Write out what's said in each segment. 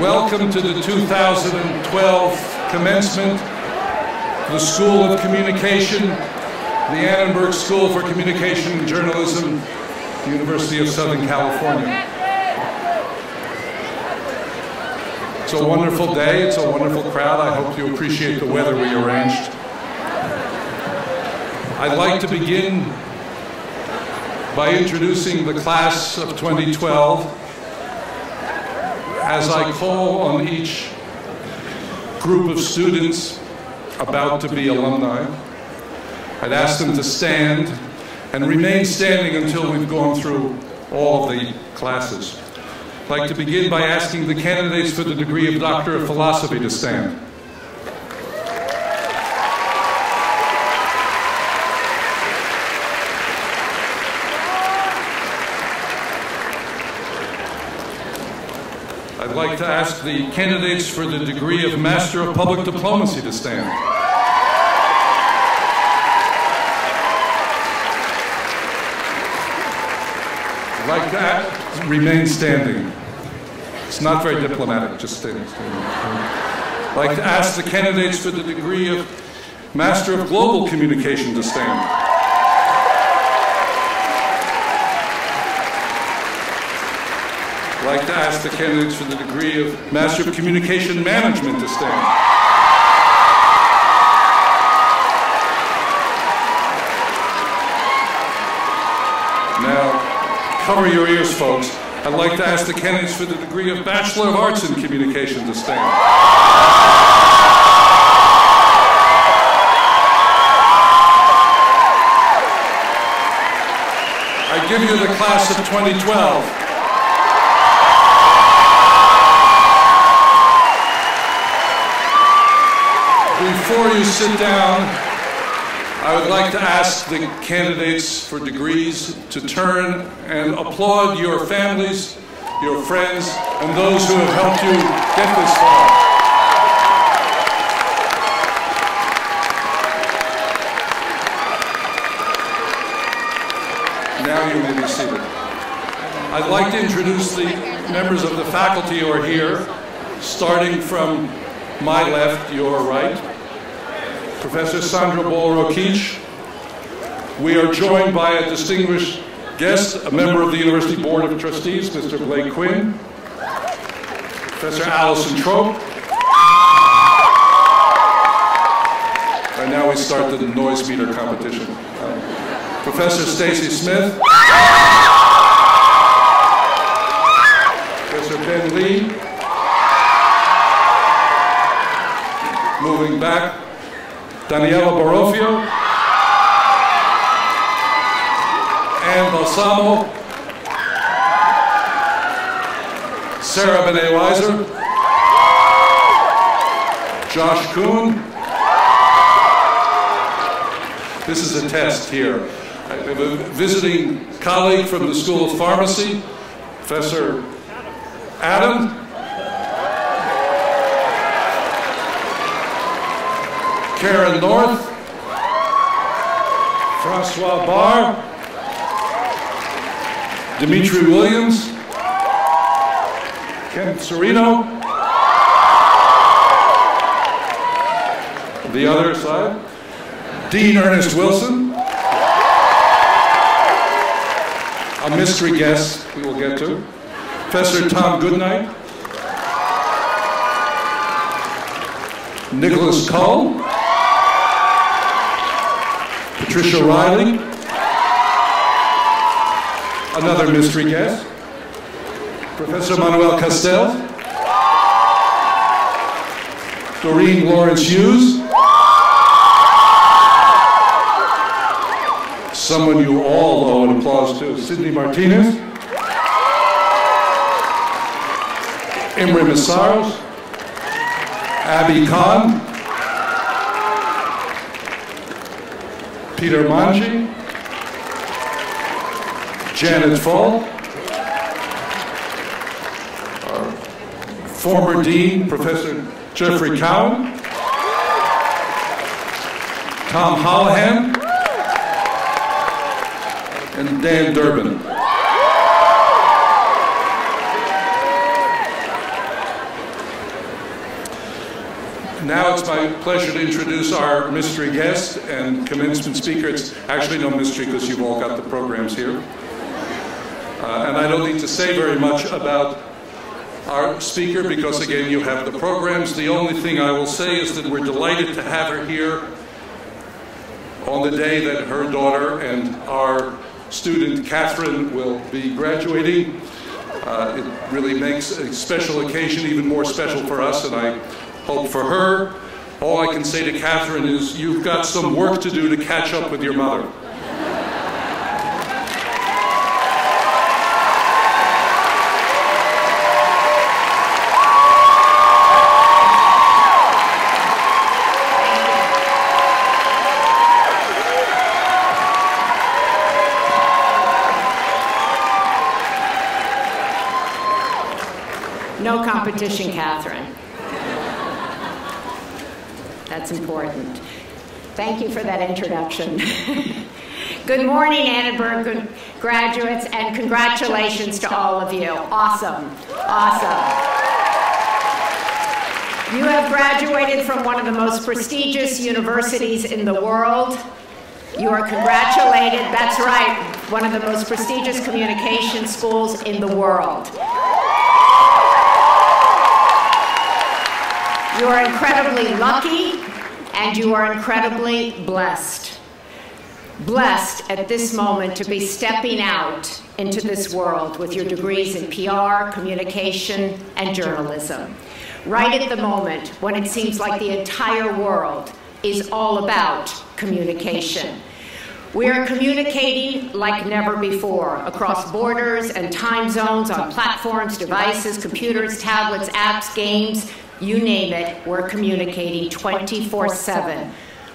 welcome to the 2012 commencement for the School of Communication, the Annenberg School for Communication and Journalism, the University of Southern California. It's a wonderful day, it's a wonderful crowd. I hope you appreciate the weather we arranged. I'd like to begin by introducing the class of 2012. As I call on each group of students about to be alumni, I'd ask them to stand and remain standing until we've gone through all of the classes. I'd like to begin by asking the candidates for the degree of Doctor of Philosophy to stand. I'd like to ask the candidates for the degree of Master of Public Diplomacy to stand. I'd like to remain standing. It's not very diplomatic, just standing. I'd like to ask the candidates for the degree of Master of Global Communication to stand. I'd like to ask the candidates for the degree of Master of Communication Management to stand. Now, cover your ears, folks. I'd like to ask the candidates for the degree of Bachelor of Arts in Communication to stand. I give you the class of 2012. Before you sit down, I would like to ask the candidates for degrees to turn and applaud your families, your friends, and those who have helped you get this far. Now you may be seated. I'd like to introduce the members of the faculty who are here, starting from my left, your right. Professor Sandra Ball-Rokic. We are joined by a distinguished guest, a member of the University Board of Trustees, Mr. Blake Quinn. Professor Alison Trope. And now we start the noise meter competition. Professor Stacy Smith. Professor Ben Lee. Moving back, Daniela Barofio, Ann Balsamo, Sarah Benet-Weiser, Josh Kuhn. This is a test here. I have a visiting colleague from the School of Pharmacy, Professor Adam. Karen North, Francois Barr, Dimitri Williams, Ken Serino, the other side, Dean Ernest Wilson, a mystery guest we will get to, Professor Tom Goodnight, Nicholas Cole, Patricia Riley, another mystery guest, Professor Manuel Castel, Doreen Lawrence Hughes, someone you all owe an applause to, Sidney Martinez, Imre Massaros, Abby Khan, Peter Manji, Janet Fall, our former Dean, Professor Jeffrey Cowan, Tom Holohan, and Dan Durbin. Now it's my pleasure to introduce our mystery guest and commencement speaker. It's actually no mystery because you've all got the programs here. And I don't need to say very much about our speaker because, again, you have the programs. The only thing I will say is that we're delighted to have her here on the day that her daughter and our student, Katherine, will be graduating. It really makes a special occasion even more special for us, and I hope for her. All I can say to Katherine is you've got some work to do to catch up with your mother. No competition, Katherine. That's important. Thank you for that introduction. Good morning, Annenberg graduates, and congratulations to all of you. Awesome. Awesome. You have graduated from one of the most prestigious universities in the world. You are congratulated. That's right, one of the most prestigious communication schools in the world. You are incredibly lucky, and you are incredibly blessed. Blessed at this moment to be stepping out into this world with your degrees in PR, communication, and journalism. Right at the moment when it seems like the entire world is all about communication. We are communicating like never before, across borders and time zones, on platforms, devices, computers, tablets, apps, games, you name it, we're communicating 24/7,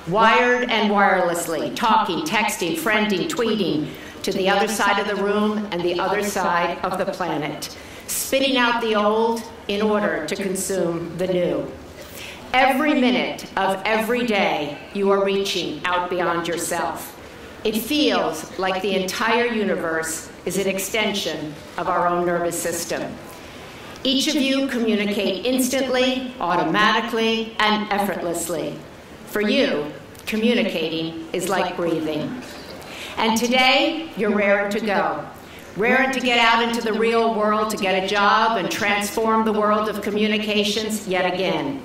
wired and wirelessly, talking, texting, friending, tweeting, to the other side of the room and the other side of the planet, spitting out the old in order to consume the new. Every minute of every day, you are reaching out beyond yourself. It feels like the entire universe is an extension of our own nervous system. Each of you communicate instantly, automatically, and effortlessly. For you, communicating is like breathing. And today, you're raring to go. Raring to get out into the real world, to get a job and transform the world of communications yet again.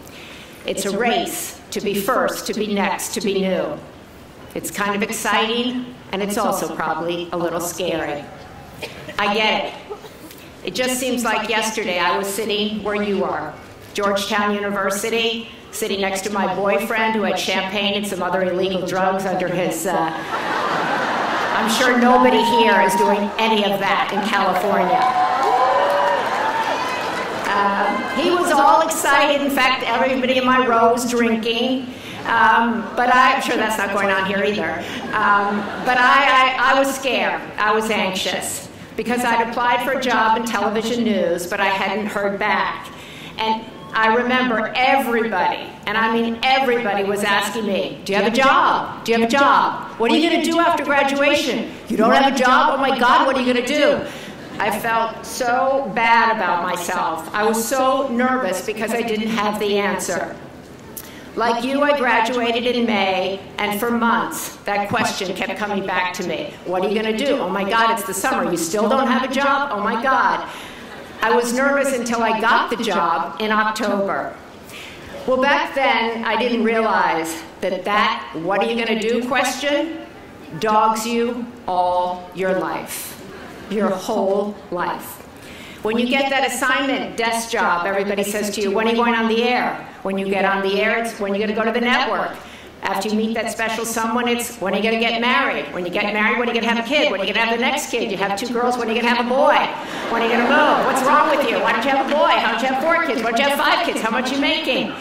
It's a race to be first, to be next, to be new. It's kind of exciting, and it's also probably a little scary. I get it. It just seems like yesterday I was sitting where you are, Georgetown University, sitting next to my boyfriend who had champagne and some other illegal drugs under his, I'm sure nobody here is doing any of that in California. He was all excited. In fact, everybody in my row was drinking. But I'm sure that's not going on here either. But I was scared. I was anxious because I'd applied for a job in television news, but I hadn't heard back. And I remember everybody, and I mean everybody, was asking me, do you have a job? Do you have a job? What are you going to do after graduation? You don't have a job? Oh my God, what are you going to do? I felt so bad about myself. I was so nervous because I didn't have the answer. Like you, I graduated in May, and for months, that question kept coming back to me. What are you going to do? Oh my God, it's the summer. You still don't have a job? Oh my God. I was nervous until I got the job in October. Well, back then, I didn't realize that what are you going to do question dogs you all your life, your whole life. When you get that assignment, desk job, everybody says to you, when are you going on the air? When you get on the air, it's when you're going to go to the network. After you meet that special someone, it's when are you going to get married? When you get married, when are you going to have a kid? When are you going to have the next kid? You have 2 girls, when are you going to have a boy? When are you going to move? What's wrong with you? Why don't you have a boy? How don't you have 4 kids? Why don't you have 5 kids? How much are you making?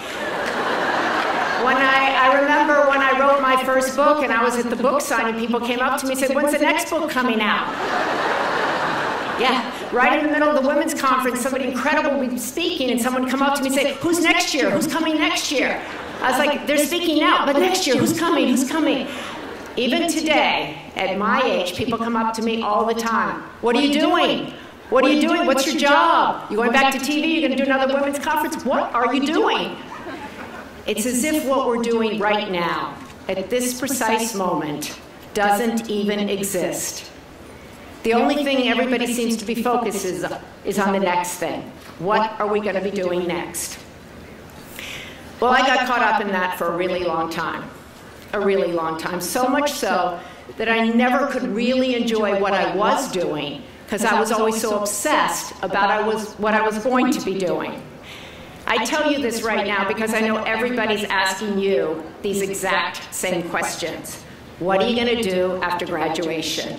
I remember when I wrote my first book and I was at the book signing, people came up to me and said, when's the next book coming out? Yeah, right in the middle of the women's conference, somebody incredible would be speaking, and someone would come up to me and say, who's next year? Who's coming next year? I was like, they're speaking now, but next year, who's coming? Who's coming? Even today, at my age, people come up to me all the time. What are you doing? What are you doing? What's your job? You going back to TV? You're going to do another women's conference? What are you doing? It's as if what we're doing right now, at this precise moment, doesn't even exist. The only thing everybody seems to be focused is on the next thing. What are we going to be doing next? Well, I got caught up in that for a really long time. A really long time. So much so that I never could really enjoy what I was doing because I was always so obsessed about what I was going to be doing. I tell you this right now because I know everybody's asking you these exact same questions. What are you going to do after graduation?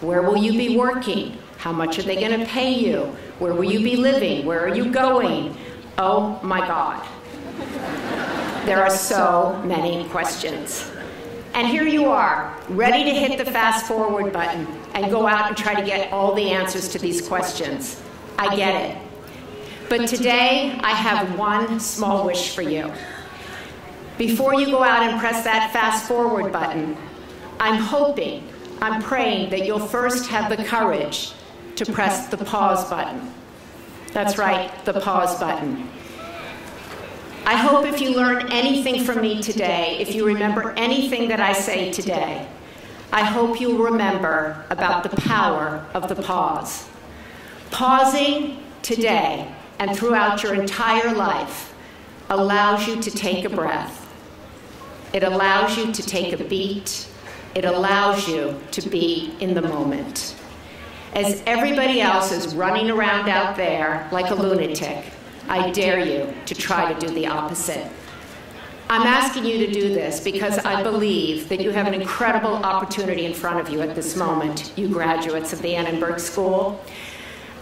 Where will you be working? How much are they going to pay you? Where will you be living? Where are you going? Oh my God. There are so many questions. And here you are, ready to hit the fast forward button and go out and try to get all the answers to these questions. I get it. But today, I have one small wish for you. Before you go out and press that fast forward button, I'm praying that you'll first have the courage to press the pause button. That's right, the pause button. I hope if you learn anything from me today, if you remember anything that I say today, I hope you'll remember about the power of the pause. Pausing today and throughout your entire life allows you to take a breath. It allows you to take a beat. It allows you to be in the moment. As everybody else is running around out there like a lunatic, I dare you to try to do the opposite. I'm asking you to do this because I believe that you have an incredible opportunity in front of you at this moment, you graduates of the Annenberg School.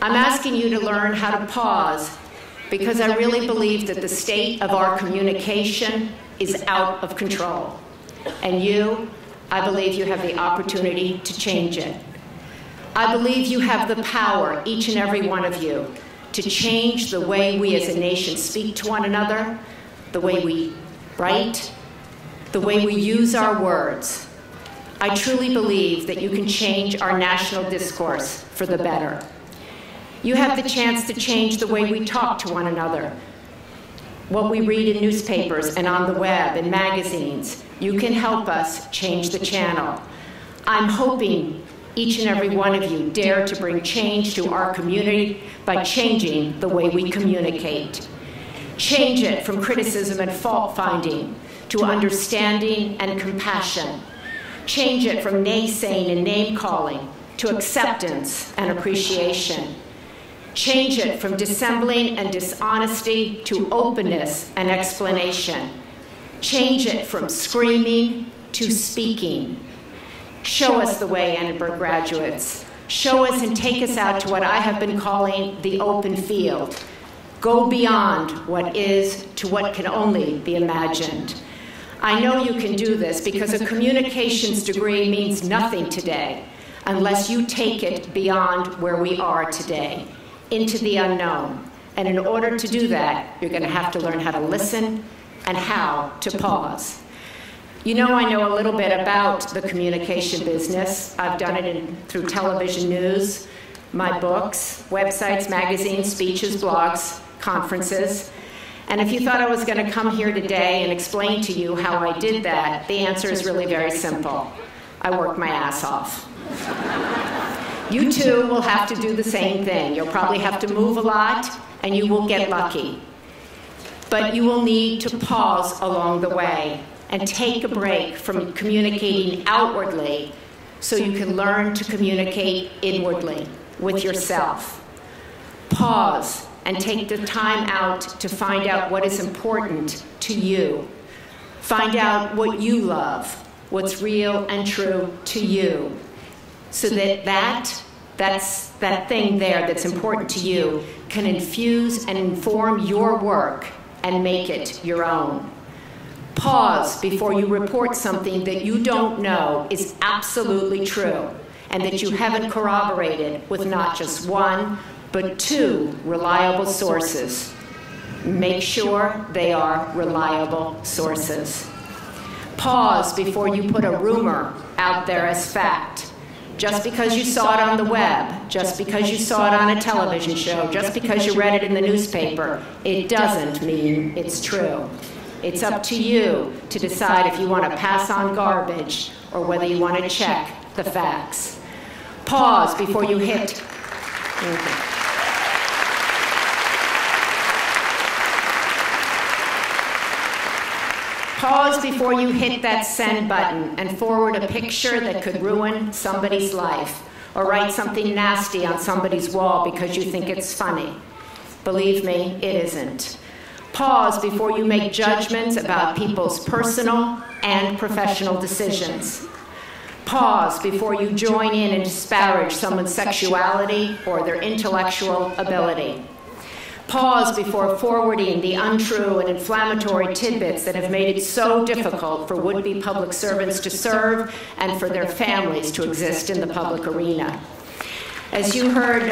I'm asking you to learn how to pause because I really believe that the state of our communication is out of control. And you, I believe you have the opportunity to change it. I believe you have the power, each and every one of you, to change the way we as a nation speak to one another, the way we write, the way we use our words. I truly believe that you can change our national discourse for the better. You have the chance to change the way we talk to one another, what we read in newspapers and on the web and magazines. You can help us change the channel. I'm hoping each and every one of you dare to bring change to our community by changing the way we communicate. Change it from criticism and fault-finding to understanding and compassion. Change it from naysaying and name-calling to acceptance and appreciation. Change it from dissembling and dishonesty to openness and explanation. Change it from screaming to speaking. Show us the way, Annenberg graduates. Show us and take us out to what I have been calling the open field. Go beyond what is to what can only be imagined. I know you can do this because a communications degree means nothing today unless you take it beyond where we are today, into the unknown. And in order to do that, you're going to have to learn how to listen and how to pause. You know, I know a little bit about the communication business. I've done it through television news, my books, websites, magazines, speeches, blogs, conferences. And if you thought I was going to come here today and explain to you how I did that, the answer is really very simple. I worked my ass off. You too will have to do the same thing. You'll probably have to move a lot, and you will get lucky. But you will need to pause along the way and take a break from communicating outwardly so you can learn to communicate inwardly with yourself. Pause and take the time out to find out what is important to you. Find out what you love, what's real and true to you, so that that thing there that's important to you can infuse and inform your work and make it your own. Pause before you report something that you don't know is absolutely true and that you haven't corroborated with not just one, but two reliable sources. Make sure they are reliable sources. Pause before you put a rumor out there as fact. Just because you saw it on the web, just because you saw it on a television show, just because you read it in the newspaper, it doesn't mean it's true. It's up to you to decide if you want to pass on garbage or whether you want to check the facts. Pause before you hit. Pause before you hit that send button and forward a picture that could ruin somebody's life, or write something nasty on somebody's wall because you think it's funny. Believe me, it isn't. Pause before you make judgments about people's personal and professional decisions. Pause before you join in and disparage someone's sexuality or their intellectual ability. Pause before forwarding the untrue and inflammatory tidbits that have made it so difficult for would-be public servants to serve and for their families to exist in the public arena. As you heard,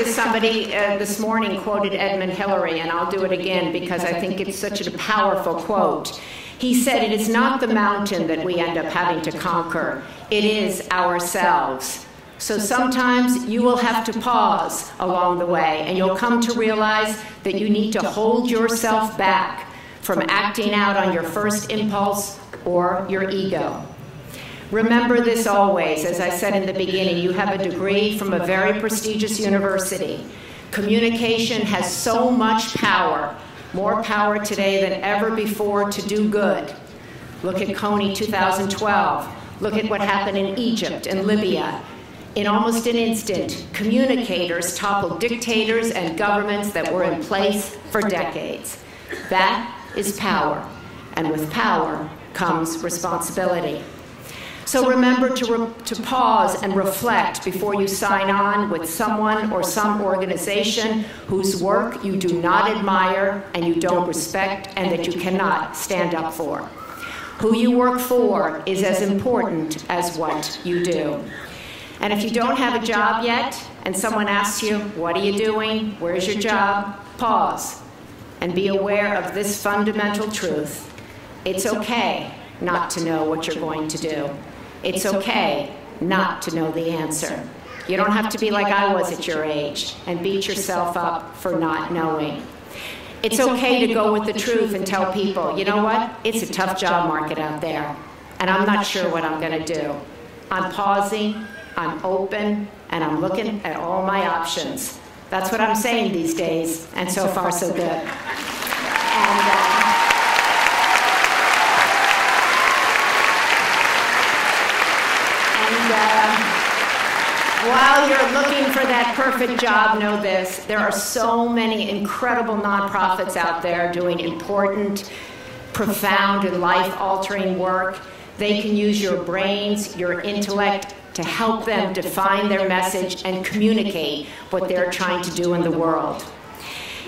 somebody this morning quoted Edmund Hillary, and I'll do it again because I think it's such a powerful quote. He said, "It is not the mountain that we end up having to conquer. It is ourselves." So sometimes you will have to pause along the way, and you'll come to realize that you need to hold yourself back from acting out on your first impulse or your ego. Remember this always, as I said in the beginning, you have a degree from a very prestigious university. Communication has so much power, more power today than ever before to do good. Look at Coney 2012. Look at what happened in Egypt and Libya. In almost an instant, communicators toppled dictators and governments that were in place for decades. That is power, and with power comes responsibility. So remember to pause and reflect before you sign on with someone or some organization whose work you do not admire and you don't respect and that you cannot stand up for. Who you work for is as important as what you do. And if you don't have a job yet and someone asks you, "What are you doing? Where's your job?" Pause and be aware of this fundamental truth. It's okay not to know what you're going to do. It's okay not to know the answer. You don't have to be like I was at your age and beat yourself up for not knowing. It's okay to go with the truth and tell people, you know what? It's a tough job market out there, and I'm not sure what I'm going to do. I'm pausing, I'm open, and I'm looking at all my options. That's what I'm saying these days, and so far so good. While you're looking for that perfect job, know this. There are so many incredible nonprofits out there doing important, profound, and life-altering work. They can use your brains, your intellect, to help them define their message and communicate what they're trying to do in the world.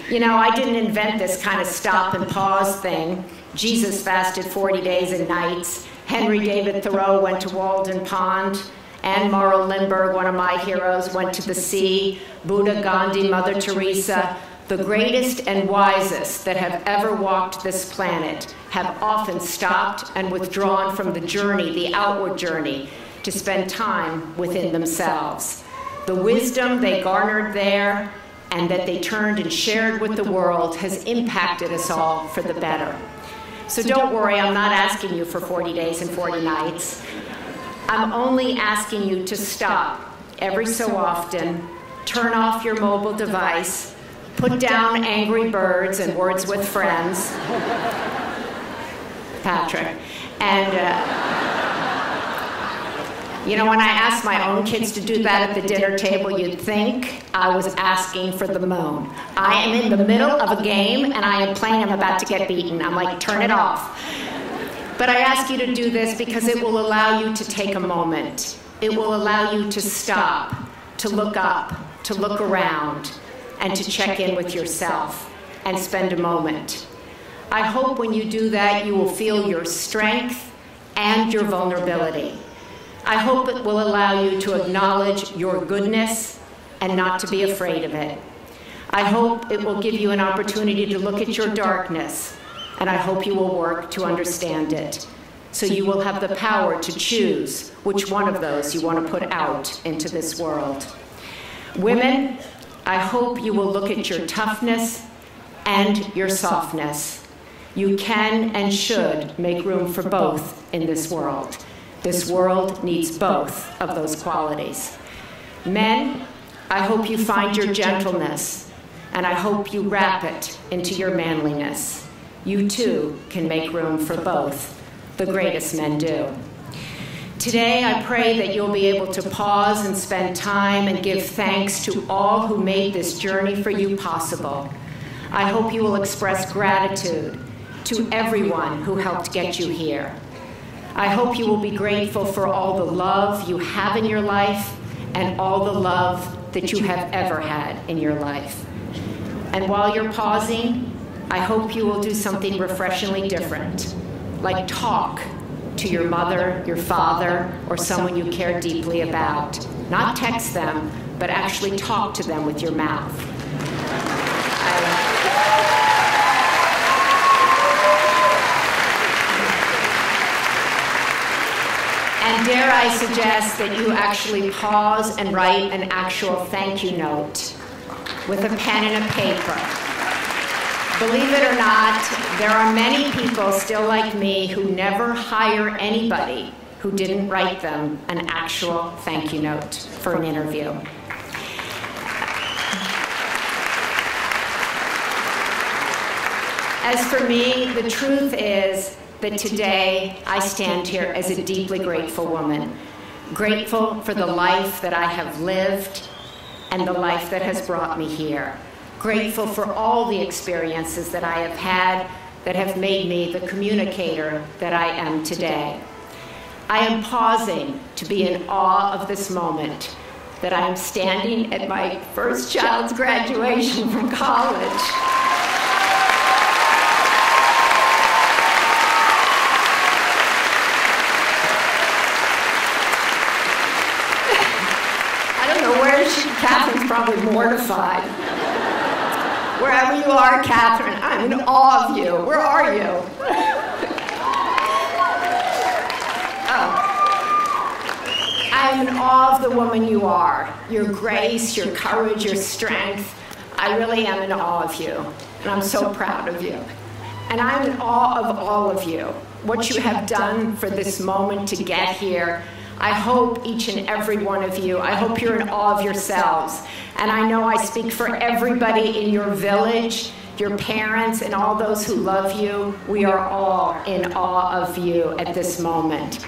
You know, I didn't invent this kind of stop and pause thing. Jesus fasted 40 days and nights. Henry David Thoreau went to Walden Pond. Anne Morrow Lindbergh, one of my heroes, went to the sea. Buddha, Gandhi, Mother Teresa, the greatest and wisest that have ever walked this planet have often stopped and withdrawn from the journey, the outward journey, to spend time within themselves. The wisdom they garnered there and that they turned and shared with the world has impacted us all for the better. So don't worry, I'm not asking you for 40 days and 40 nights. I'm only asking you to stop every so often, turn off your mobile device, put down Angry Birds and Words with Friends, Patrick, and you know, when I ask my own kids to do that at the dinner table, you'd think I was asking for the moon. I am in the middle of a game and I am playing, I'm about to get beaten. I'm like, turn it off. But I ask you to do this because it will allow you to take a moment. It will allow you to stop, to look up, to look around, and to check in with yourself and spend a moment. I hope when you do that, you will feel your strength and your vulnerability. I hope it will allow you to acknowledge your goodness and not to be afraid of it. I hope it will give you an opportunity to look at your darkness, and I hope you will work to understand it. So you will have the power to choose which one of those you want to put out into this world. Women, I hope you will look at your toughness and your softness. You can and should make room for both in this world. This world needs both of those qualities. Men, I hope you find your gentleness, and I hope you wrap it into your manliness. You too can make room for both. The greatest men do. Today, I pray that you'll be able to pause and spend time and give thanks to all who made this journey for you possible. I hope you will express gratitude to everyone who helped get you here. I hope you will be grateful for all the love you have in your life and all the love that you have ever had in your life. And while you're pausing, I hope you will do something refreshingly different, like talk to your mother, your father, or someone you care deeply about. Not text them, but actually talk to them with your mouth. And dare I suggest that you actually pause and write an actual thank you note with a pen and a paper. Believe it or not, there are many people still like me who never hire anybody who didn't write them an actual thank you note for an interview. As for me, the truth is that today I stand here as a deeply grateful woman, grateful for the life that I have lived and the life that has brought me here. Grateful for all the experiences that I have had that have made me the communicator that I am today. I am pausing to be in awe of this moment, that I am standing at my first child's graduation from college. I don't know where Catherine's probably mortified. Wherever you are, Katherine, I'm in awe of you. Where are you? Oh. I'm in awe of the woman you are. Your grace, your courage, your strength. I really am in awe of you. And I'm so proud of you. And I'm in awe of all of you. What you have done for this moment to get here. I hope each and every one of you, I hope you're in awe of yourselves. And I know I speak for everybody in your village, your parents, and all those who love you. We are all in awe of you at this moment.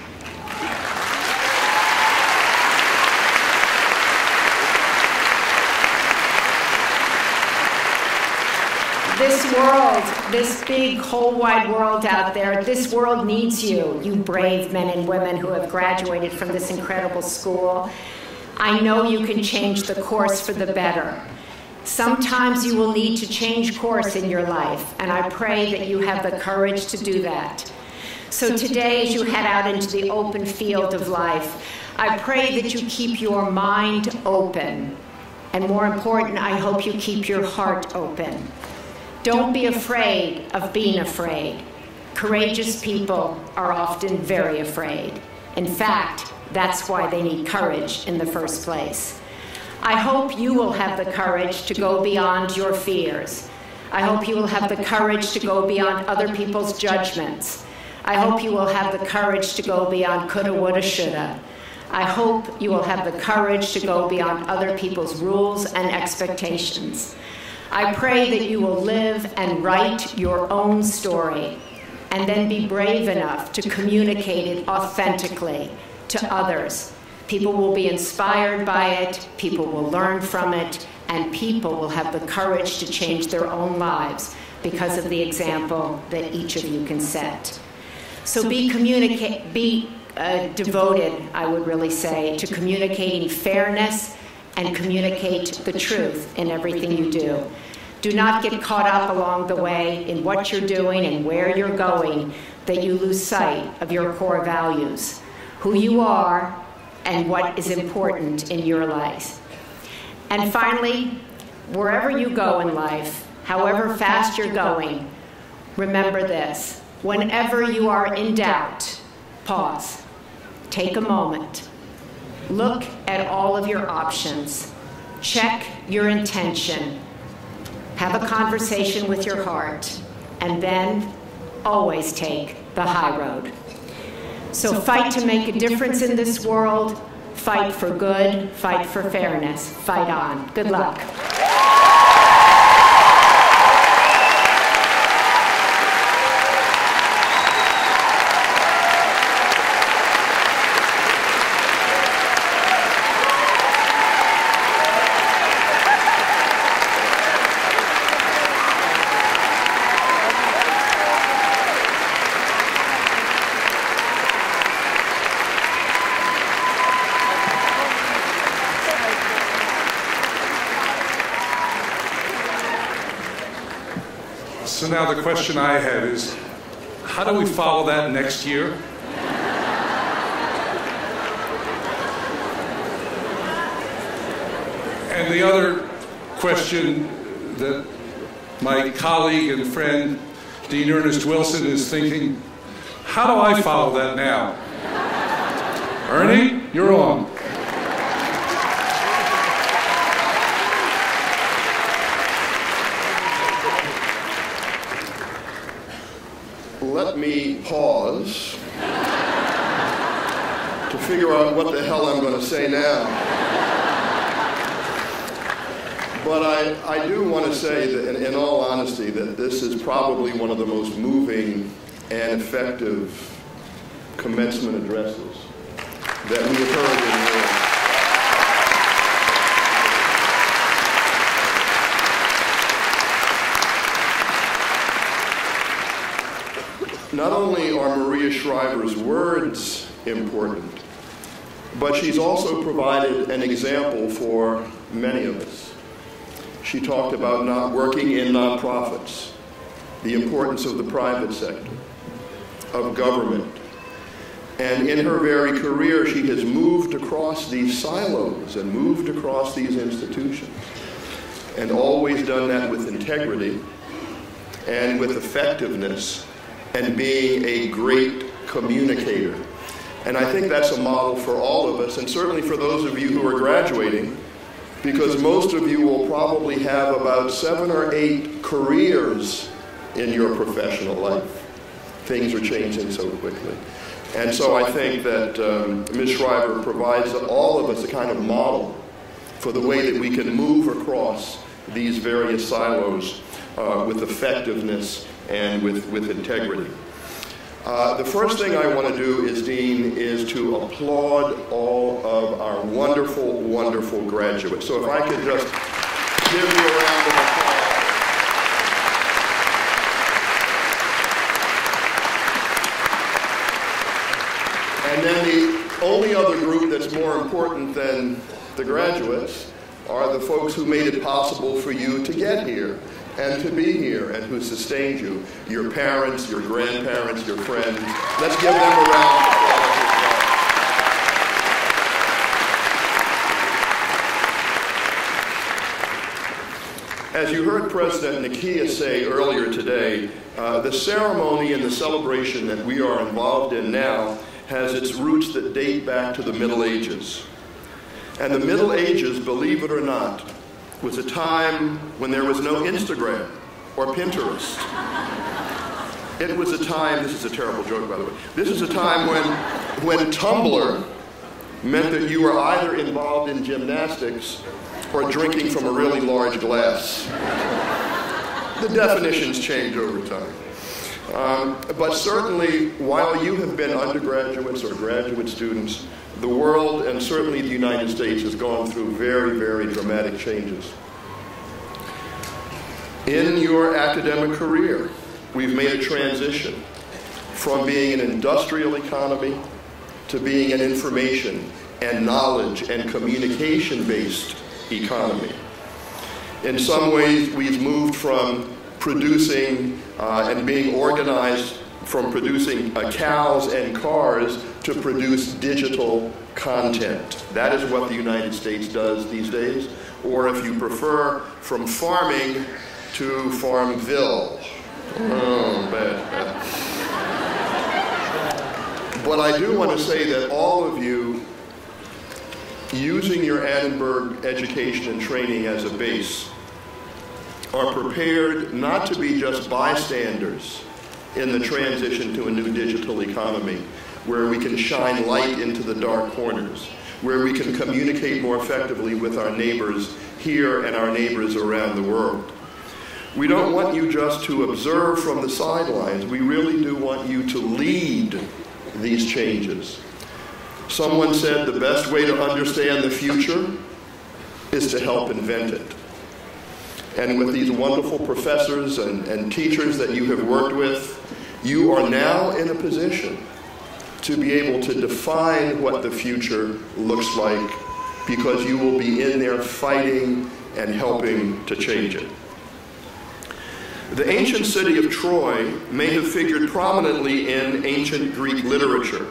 This world, this big, whole wide world out there, this world needs you, you brave men and women who have graduated from this incredible school. I know you can change the course for the better. Sometimes you will need to change course in your life, and I pray that you have the courage to do that. So today, as you head out into the open field of life, I pray that you keep your mind open. And more important, I hope you keep your heart open. Don't be afraid of being afraid. Courageous people are often very afraid. In fact, that's why they need courage in the first place. I hope you will have the courage to go beyond your fears. I hope you will have the courage to go beyond other people's judgments. I hope you will have the courage to go beyond coulda, woulda, shoulda. I hope you will have the courage to go beyond other people's rules and expectations. I pray that you will live and write your own story, and then be brave enough to communicate it authentically to others. People will be inspired by it, people will learn from it, and people will have the courage to change their own lives because of the example that each of you can set. So be devoted, I would really say, to communicating fairness and communicate the truth in everything you do. Do not get caught up along the way in what you're doing and where you're going, that you lose sight of your core values, who you are, and what is important in your life. And finally, wherever you go in life, however fast you're going, remember this: whenever you are in doubt, pause. Take a moment. Look at all of your options. Check your intention, have a conversation with your heart, and then always take the high road. So fight to make a difference in this world, fight for good, fight for fairness, fight on. Good luck. So now the question I have is, how do we follow that next year? And the other question that my colleague and friend, Dean Ernest Wilson, is thinking, how do I follow that now? Ernie, you're on. Let me pause to figure out what the hell I'm going to say now. But I do want to say that, in all honesty, that this is probably one of the most moving and effective commencement addresses that we have heard in the world. Not only are Maria Shriver's words important, but she's also provided an example for many of us. She talked about not working in nonprofits, the importance of the private sector, of government. And in her very career, she has moved across these silos and moved across these institutions, and always done that with integrity and with effectiveness, and being a great communicator. And I think that's a model for all of us, and certainly for those of you who are graduating, because most of you will probably have about 7 or 8 careers in your professional life. Things are changing so quickly. And so I think that Ms. Shriver provides all of us a kind of model for the way that we can move across these various silos with effectiveness and with integrity. The first thing I want to do, Dean, is to applaud all of our wonderful, wonderful graduates. So if I could just give you a round of applause. And then the only other group that's more important than the graduates are the folks who made it possible for you to get here and to be here and who sustained you. Your parents, your grandparents, your friends. Let's give them a round of applause. As you heard President Nakia say earlier today, the ceremony and the celebration that we are involved in now has its roots that date back to the Middle Ages. And the Middle Ages, believe it or not, was a time when there was no Instagram or Pinterest. It was a time, this is a terrible joke by the way, this is a time when Tumblr meant that you were either involved in gymnastics or drinking from a really large glass. The definitions change over time. But certainly, while you have been undergraduates or graduate students, the world, and certainly the United States, has gone through very, very dramatic changes. In your academic career, we've made a transition from being an industrial economy to being an information and knowledge and communication-based economy. In some ways, we've moved from producing and being organized from producing cows and cars to produce digital content. That is what the United States does these days. Or if you prefer, from farming to Farmville. Oh, bad. But I do want to say that all of you using your Annenberg education and training as a base, are prepared not to be just bystanders in the transition to a new digital economy, where we can shine light into the dark corners, where we can communicate more effectively with our neighbors here and our neighbors around the world. We don't want you just to observe from the sidelines. We really do want you to lead these changes. Someone said the best way to understand the future is to help invent it. And with these wonderful professors and teachers that you have worked with, you are now in a position to be able to define what the future looks like, because you will be in there fighting and helping to change it. The ancient city of Troy may have figured prominently in ancient Greek literature,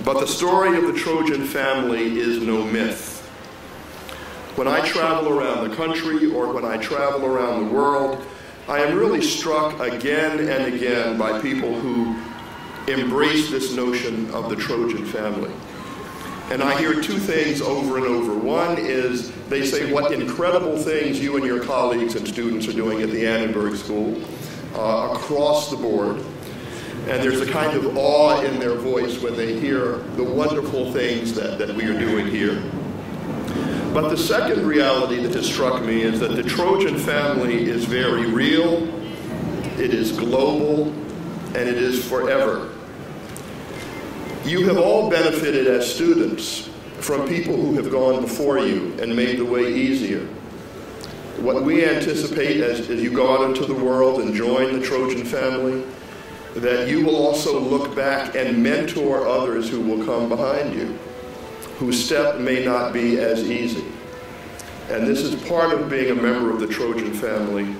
but the story of the Trojan family is no myth. When I travel around the country or when I travel around the world, I am really struck again and again by people who embrace this notion of the Trojan family. And I hear two things over and over. One is they say what incredible things you and your colleagues and students are doing at the Annenberg School across the board. And there's a kind of awe in their voice when they hear the wonderful things that we are doing here. But the second reality that has struck me is that the Trojan family is very real, it is global, and it is forever. You have all benefited as students from people who have gone before you and made the way easier. What we anticipate as you go out into the world and join the Trojan family, that you will also look back and mentor others who will come behind you, whose step may not be as easy. And this is part of being a member of the Trojan family.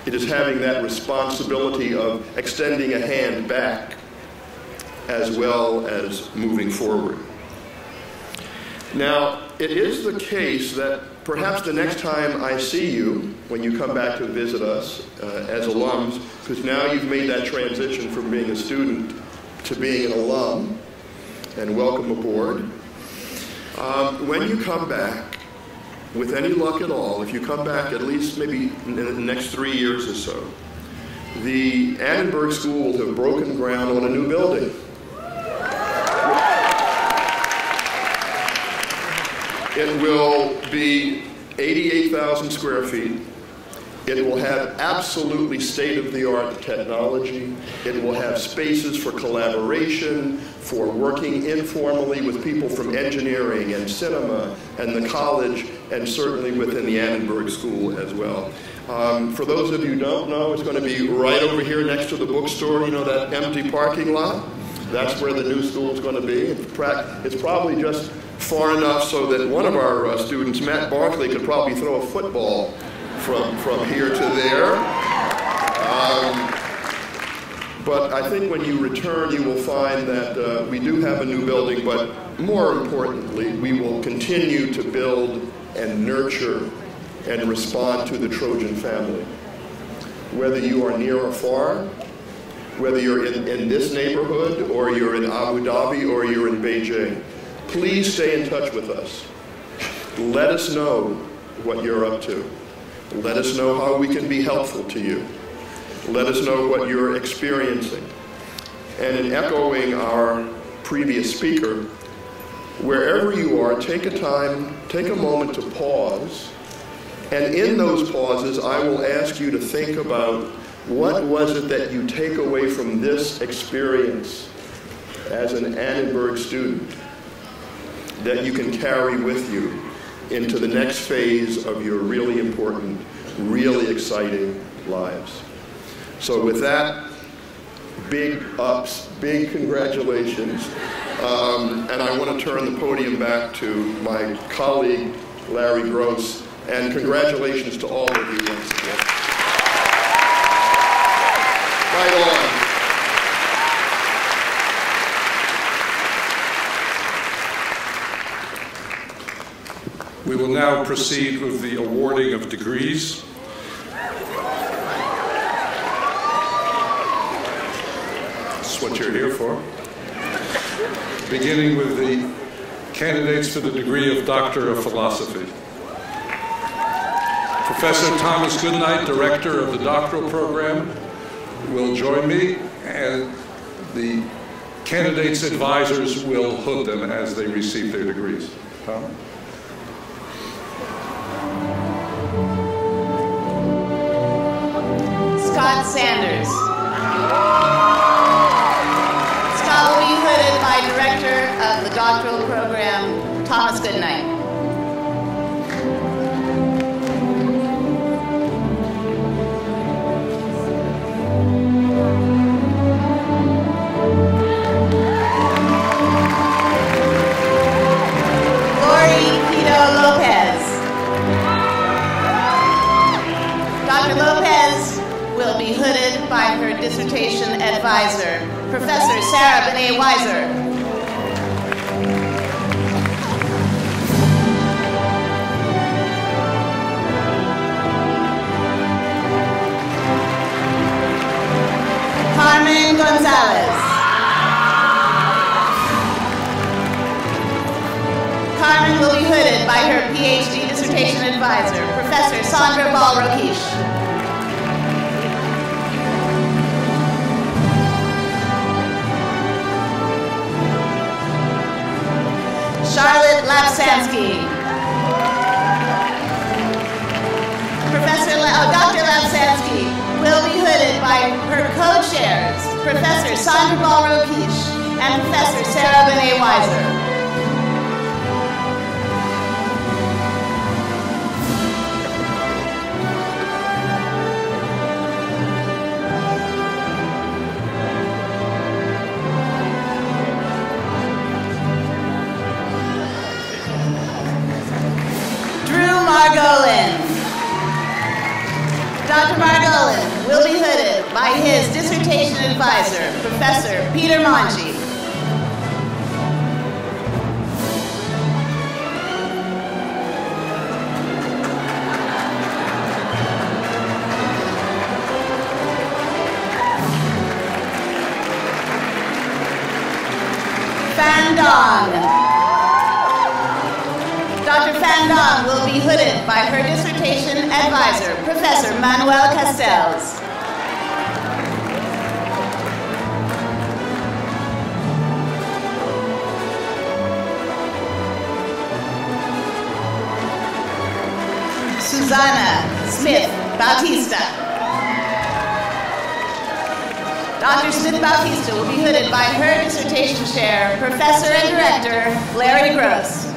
It is having that responsibility of extending a hand back as well as moving forward. Now, it is the case that perhaps the next time I see you, when you come back to visit us as alums, because now you've made that transition from being a student to being an alum, and welcome aboard. When you come back, with any luck at all, if you come back at least maybe in the next 3 years or so, the Annenberg School will have broken ground on a new building. It will be 88,000 square feet. It will have absolutely state-of-the-art technology. It will have spaces for collaboration, for working informally with people from engineering and cinema and the college, and certainly within the Annenberg School as well. For those of you who don't know, it's going to be right over here next to the bookstore, you know, that empty parking lot? That's where the new school is going to be. It's probably just far enough so that one of our students, Matt Barkley, could probably throw a football from here to there. But I think when you return, you will find that we do have a new building, but more importantly, we will continue to build and nurture and respond to the Trojan family. Whether you are near or far, whether you're in this neighborhood, or you're in Abu Dhabi, or you're in Beijing, please stay in touch with us. Let us know what you're up to. Let us know how we can be helpful to you. Let us know what you're experiencing. And in echoing our previous speaker, wherever you are, take a moment to pause. And in those pauses, I will ask you to think about what was it that you take away from this experience as an Annenberg student that you can carry with you into the next phase of your really important, really exciting lives. So with that, big ups, big congratulations. And I want to turn the podium back to my colleague, Larry Gross, and congratulations to all of you once again. Right on. We will now proceed with the awarding of degrees. That's what you're here for. Beginning with the candidates for the degree of Doctor of Philosophy. Professor Thomas Goodnight, Director of the doctoral program, will join me, and the candidates' advisors will hood them as they receive their degrees. Tom? Scott Sanders. Scott will be hooded by Director of the doctoral program, Thomas Goodnight. Dr. Lopez will be hooded by her dissertation advisor, Professor Sarah Benet-Weiser. Carmen Gonzalez. Carmen will be hooded by her PhD dissertation advisor, Professor Sandra Ball-Roquiche. Charlotte Lapsansky. Dr. Lapsansky will be hooded by her co-chairs, Professor Sandra Ball-Roquiche and Professor Sarah Benet-Weiser. Margolin. Dr. Margolin will be hooded by his dissertation advisor, Professor Peter Monge. Fan Dong. Dr. Fan Dong will be hooded by her dissertation advisor, Professor Manuel Castells. Susanna Smith Bautista. Dr. Smith Bautista will be hooded by her dissertation chair, Professor and Director Larry Gross.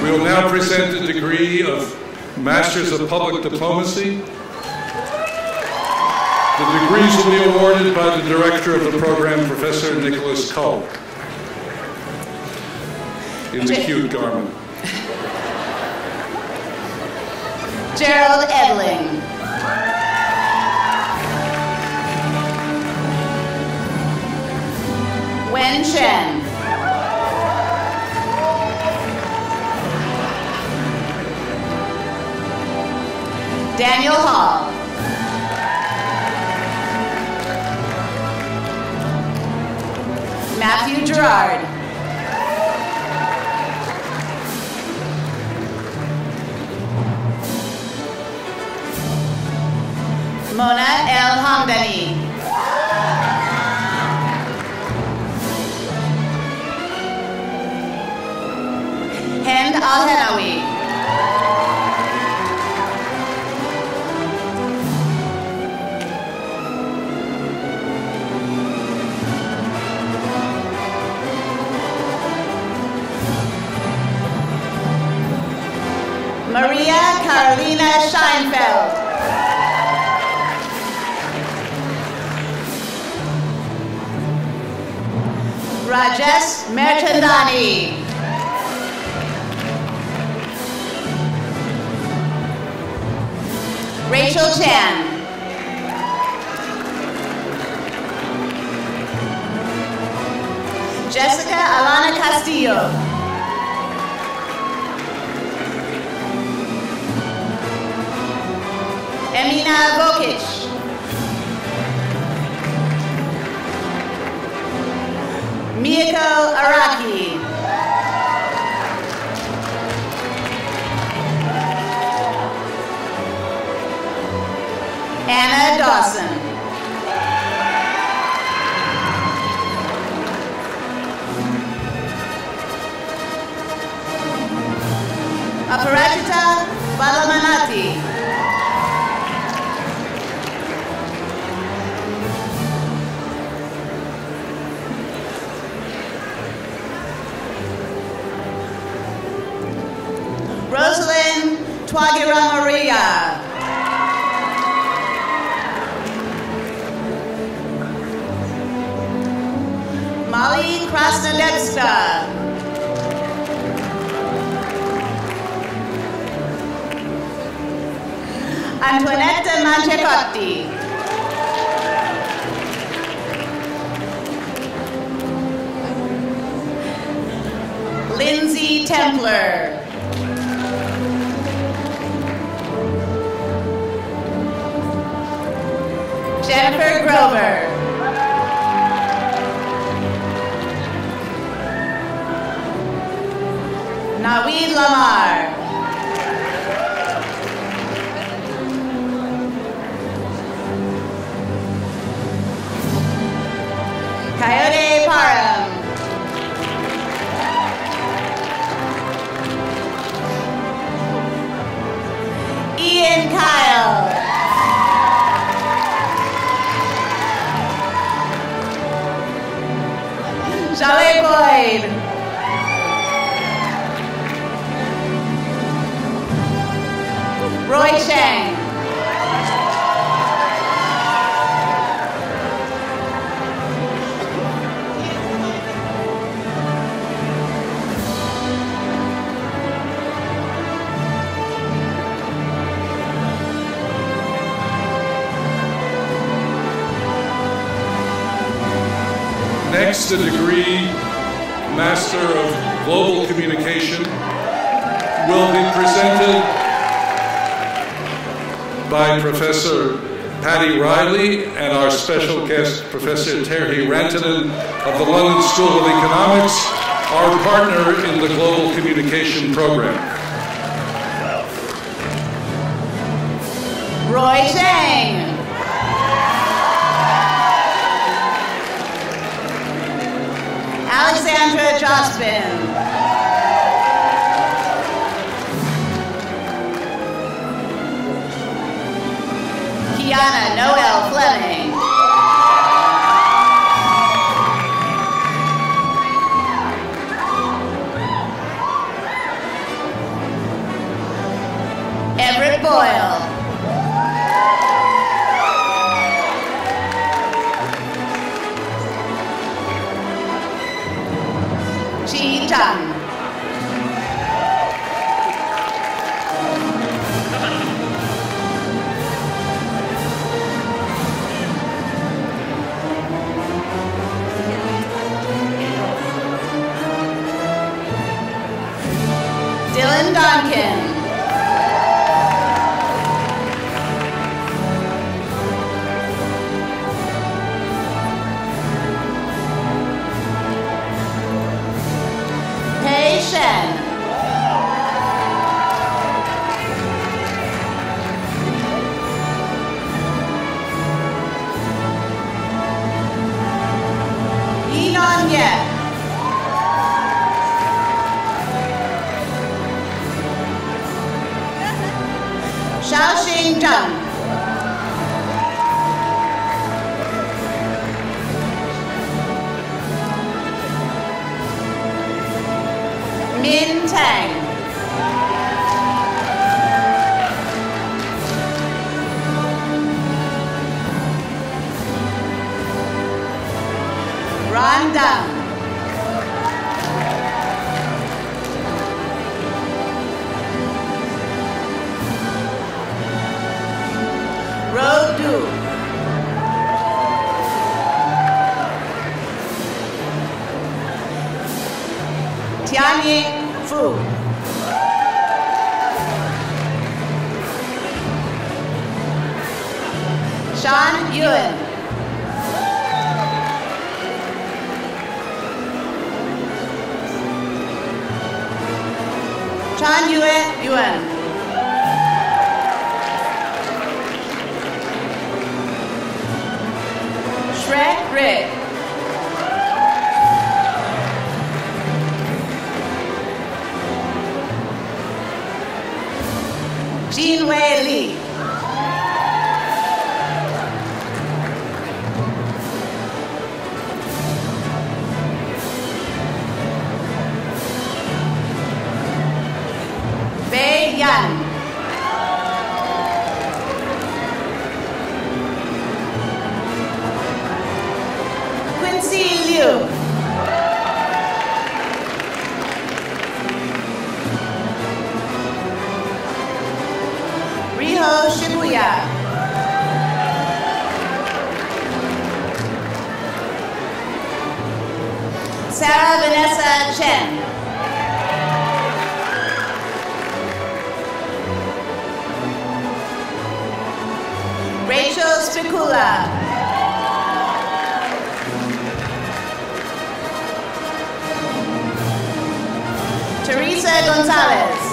We will now present the degree of Masters of Public Diplomacy. The degrees will be awarded by the director of the program, Professor Nicholas Cull, in the cute garment. Gerald Edling. Wen Chen. Daniel Hall. Matthew Gerard. Mona El Hamdani. Hind Al-Henawi. Maria Carolina Scheinfeld. Rajesh Merchandani. Rachel Chan. Jessica Alana Castillo. Emina Vokic. Miyako Araki. Anna Dawson. Aparajita Balamanati. Rosalind Twagira Maria. Molly Krasnodebska. Antoinette Mancecotti. Lindsay Templer. Jennifer Grover. Naweed Lamar. Coyote Parham. Ian Kyle. Shelley Boyd. Roy Chang. Next, a degree Master of Global Communication will be presented by Professor Patty Riley and our special guest, Professor Terhi Rantanen of the London School of Economics, our partner in the Global Communication Program. Roy Chang. Alexandra Jospin. Kiana Noel Fleming. Everett Boyle. Chi Tang. Dylan Donkin. Pei Shen. Yinon Ye. Xiaoxing Zhang. Min Tang. Ron Dang. Guanyin Fu. Sean Ewan. Chan Yuan. Shrek Rick. Jean Wei Li. Bei Yan. Quincy Liu. Riho Shibuya. Sarah Vanessa Chen. Rachel Spicula. Teresa Gonzalez.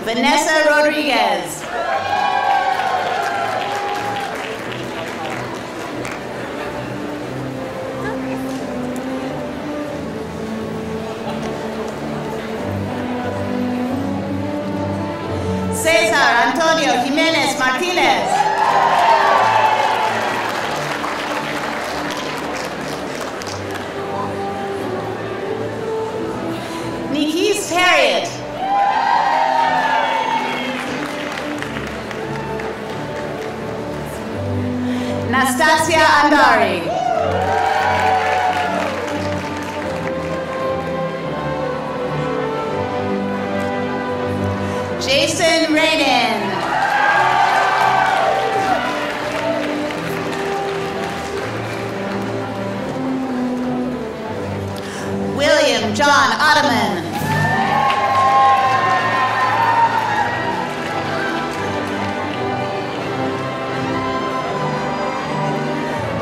Vanessa Rodriguez. Cesar Antonio Jimenez Martinez. Nikis Harriet. Nastasia Andari. Jason Raiden. William John Ottoman.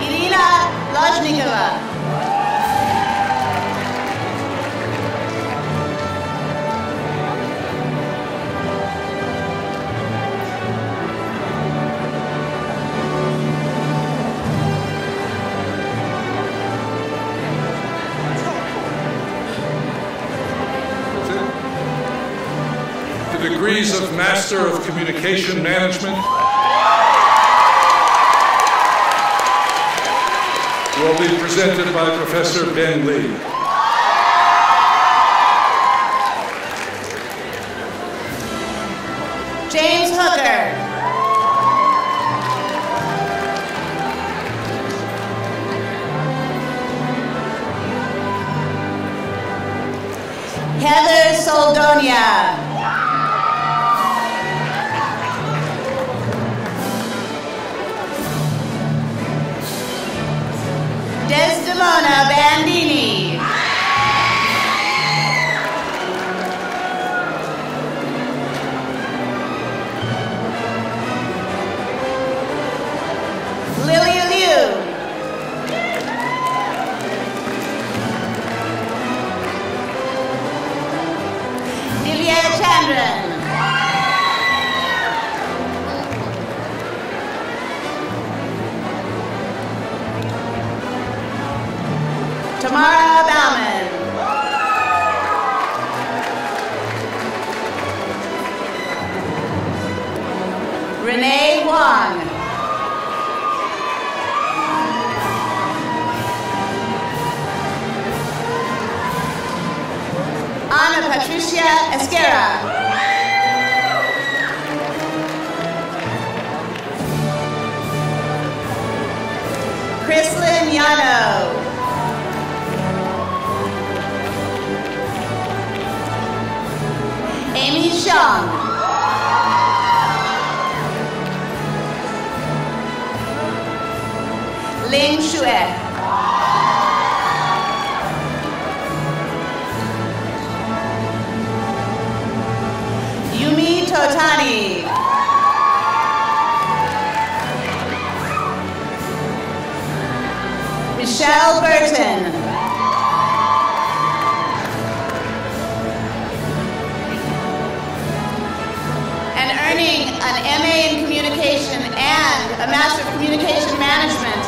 Irina Lozhnikova. The degrees of Master of Communication Management will be presented by Professor Ben Lee. James Hooker. Heather Soldonia. Desdemona Bandini. Lily Liu. Divya Chandran. Tamara Bauman. Renee Wang. Ana Patricia Esquera. Chrislyn Yano. Amy Xiang. Ming Shue. Yumi Totani. Michelle Burton. And earning an MA in Communication and a Master of Communication Management,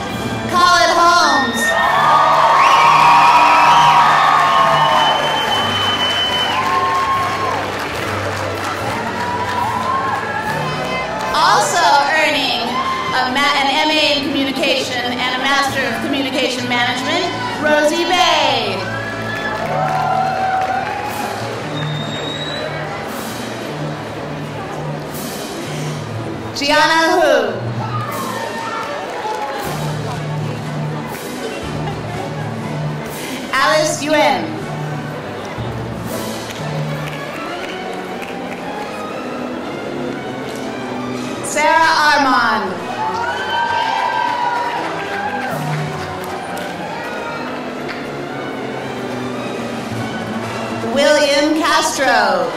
Colin Holmes. Also earning an MA in Communication and a Master of Communication Management, Rosie Bay. Gianna Hu. Alice Yuen. Sarah Armand. William Castro.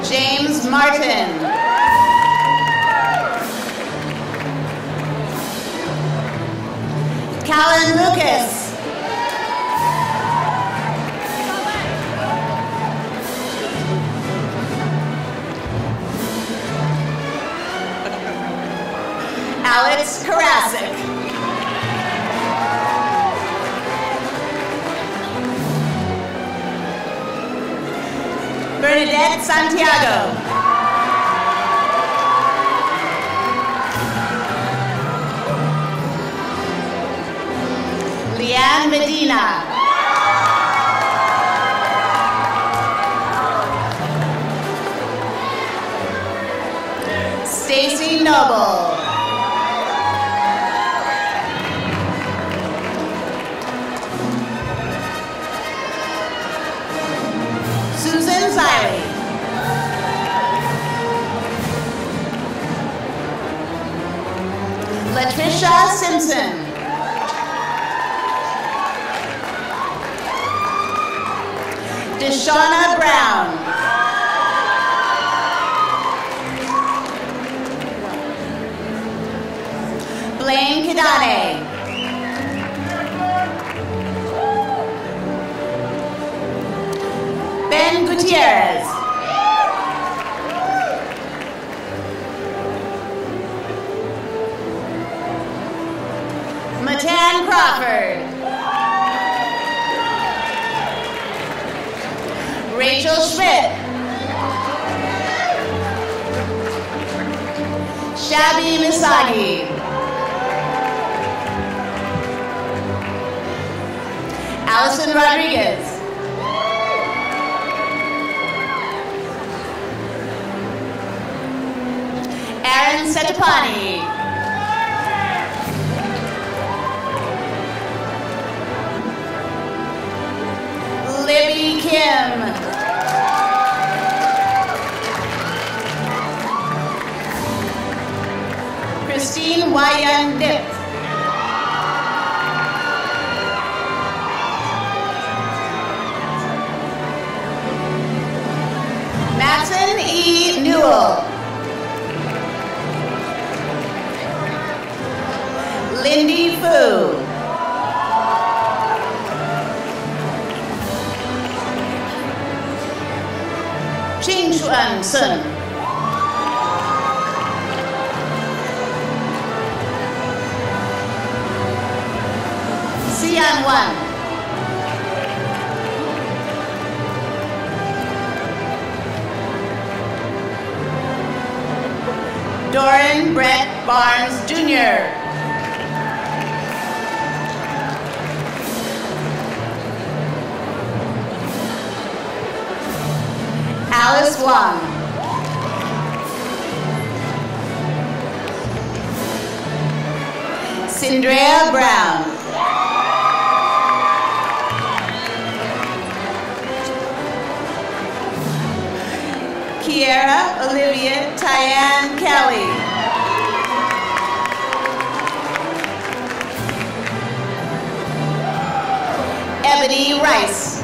James Martin. Callan Lucas. Alex Karasik. Bernadette Santiago. Leanne Medina. Stacy Noble. Susan Ziley. Latricia Simpson. Deshauna Brown. Blaine Kidane. Ben Gutierrez. Matan Crawford. Rachel Schmidt. Shabby Misagi. Allison Rodriguez. Aaron Setapani. Libby Kim. Christine Wayan Dip. Matson E. Newell. Lindy Fu. Ching Chuan Sun. Xian Wan. Doran Brett Barnes Jr. Alice Wong. Cindrea Brown. Kiera Sarah Olivia Tyann Kelly. Ebony Rice.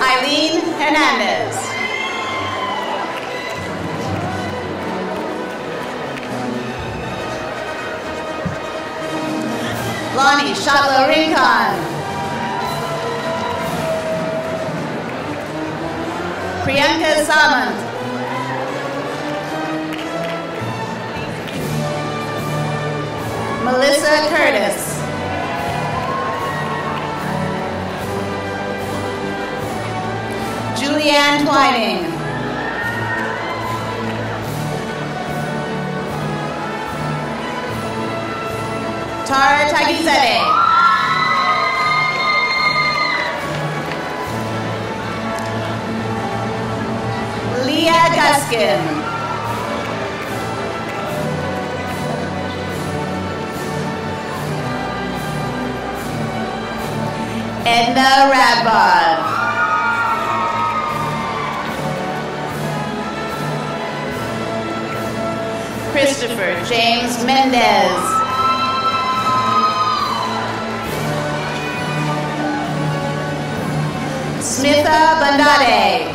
Eileen Hernandez. Lonnie Shatla Rincon. Priyanka Samant. Melissa Curtis. Julianne Twining. Tara Tagizadeh. Leah Guskin. Edna Radbod. Christopher James Mendez. Smitha Bandade.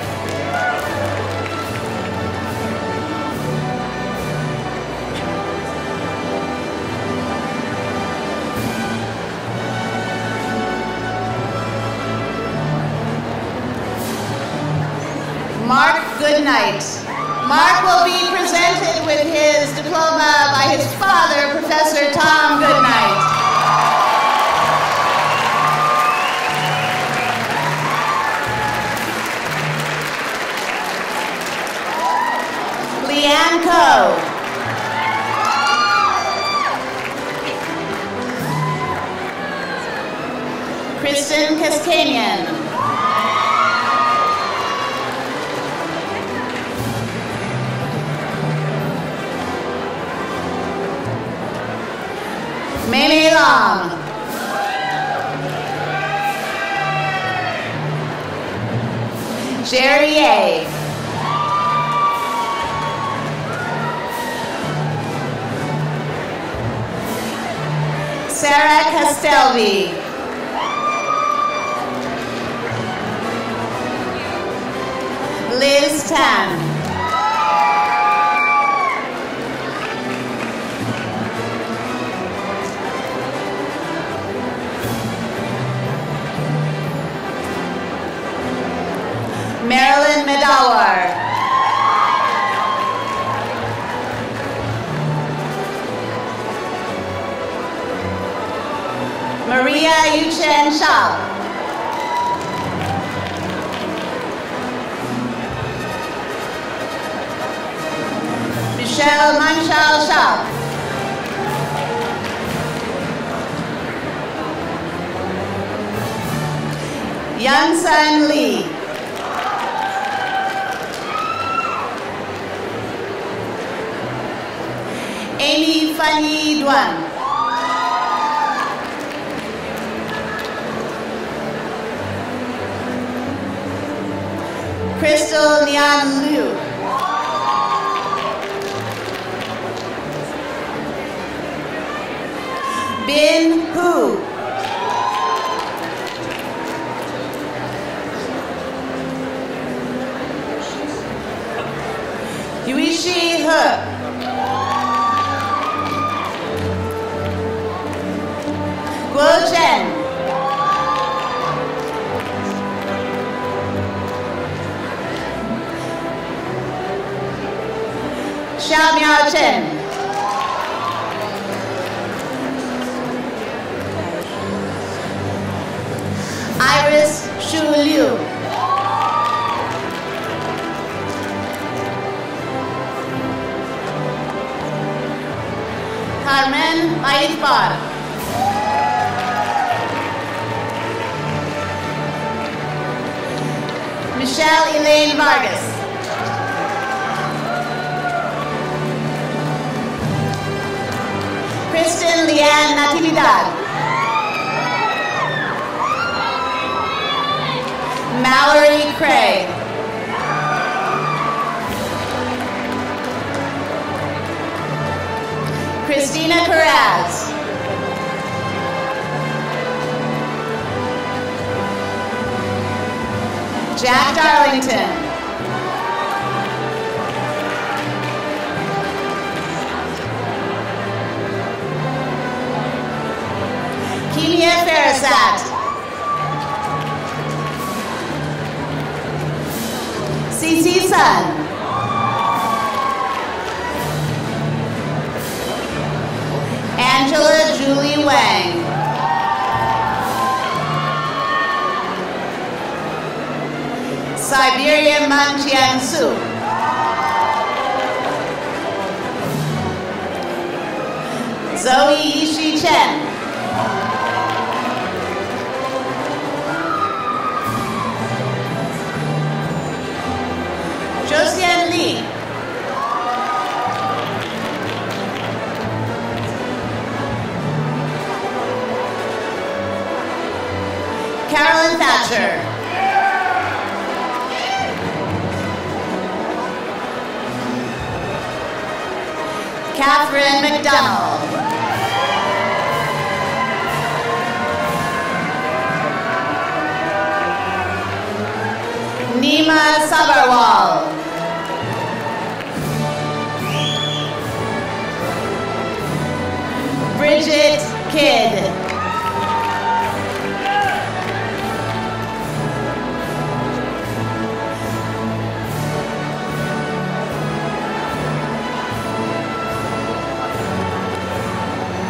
Mark Goodnight. Mark will be presented with his diploma by his father, Professor Tom Goodnight. Leanne Coe. Kristen Kaskanian. Mei Lam. Jerry A. Sarah Castelvi. Liz Tan. Marilyn Medawar. Maria Yuchen Shao. Michelle Manchal Shao. Yunsun Lee. Amy Fanny Duan. Crystal Nian Liu. Bin Hu. Yuishi He. Guo Chen. Xiao Miao Chen. Iris Shu Liu. Carmen Maifar. Michelle Elaine Vargas. Kristen Leanne Natividad. Mallory Craig. Christina Carraz. Jack Darlington. Kemia Farasat. CC Sun. Angela Julie Wang. Siberia Manchiang Su. Zoe Yishi Chen. Josian Lee. Carolyn Thatcher. Catherine McDonald. Nima Sabarwal. Bridget Kidd.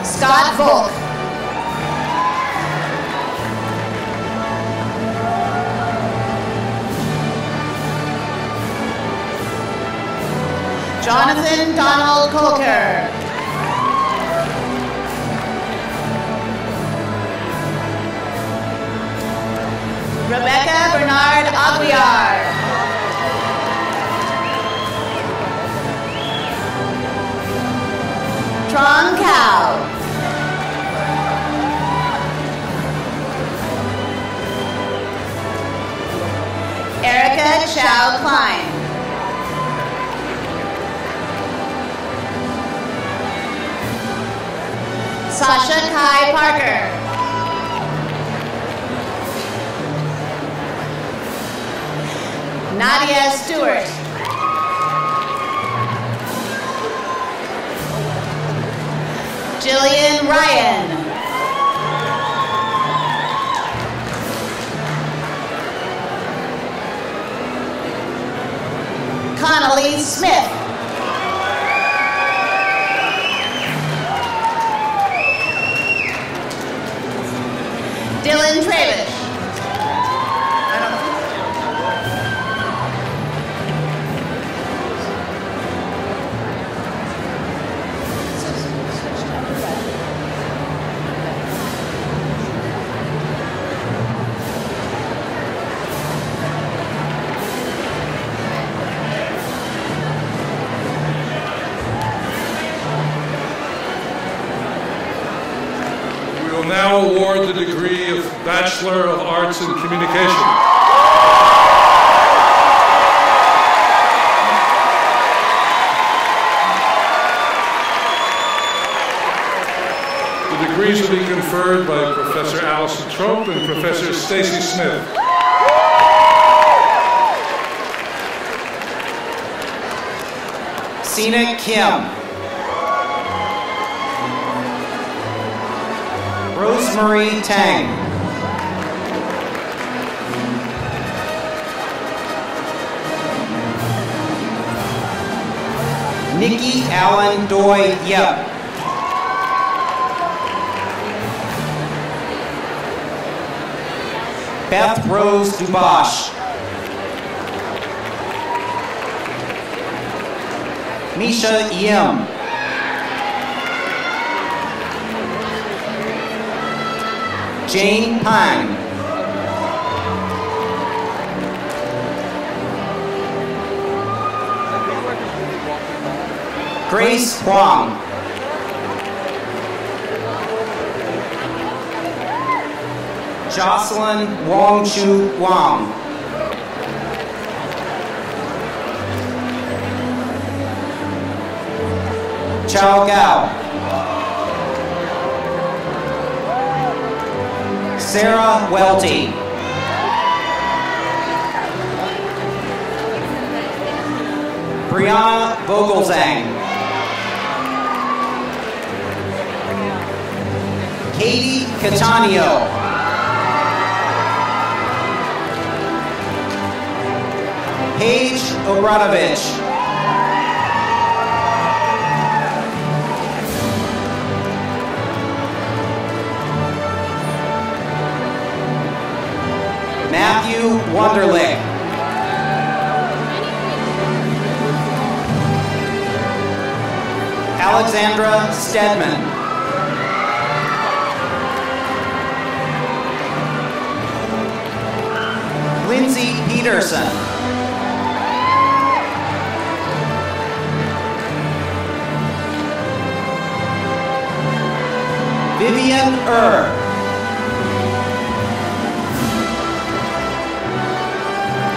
Scott Volk. Jonathan Donald Coker. Rebecca Bernard Aguiar. Tron Cow. Erica Chow Klein. Sasha Kai Parker. Nadia Stewart. Jillian Ryan. Connolly Smith. Dylan Travish. Now award the degree of Bachelor of Arts in Communication. The degrees will be conferred by Professor Allison Trope and Professor Stacy Smith. Sina Kim. Rosemary Tang. Nikki Allen Doi Yep. Beth Rose Dubosh. Misha Yim. Jane Pang. Grace Huang. Jocelyn Wong Chu Wang. Chao Gao. Sarah Welty. Brianna Vogelzang. Katie Catania. Paige Obranovich. Matthew Wunderlich. Alexandra Stedman. Lindsay Peterson. Vivian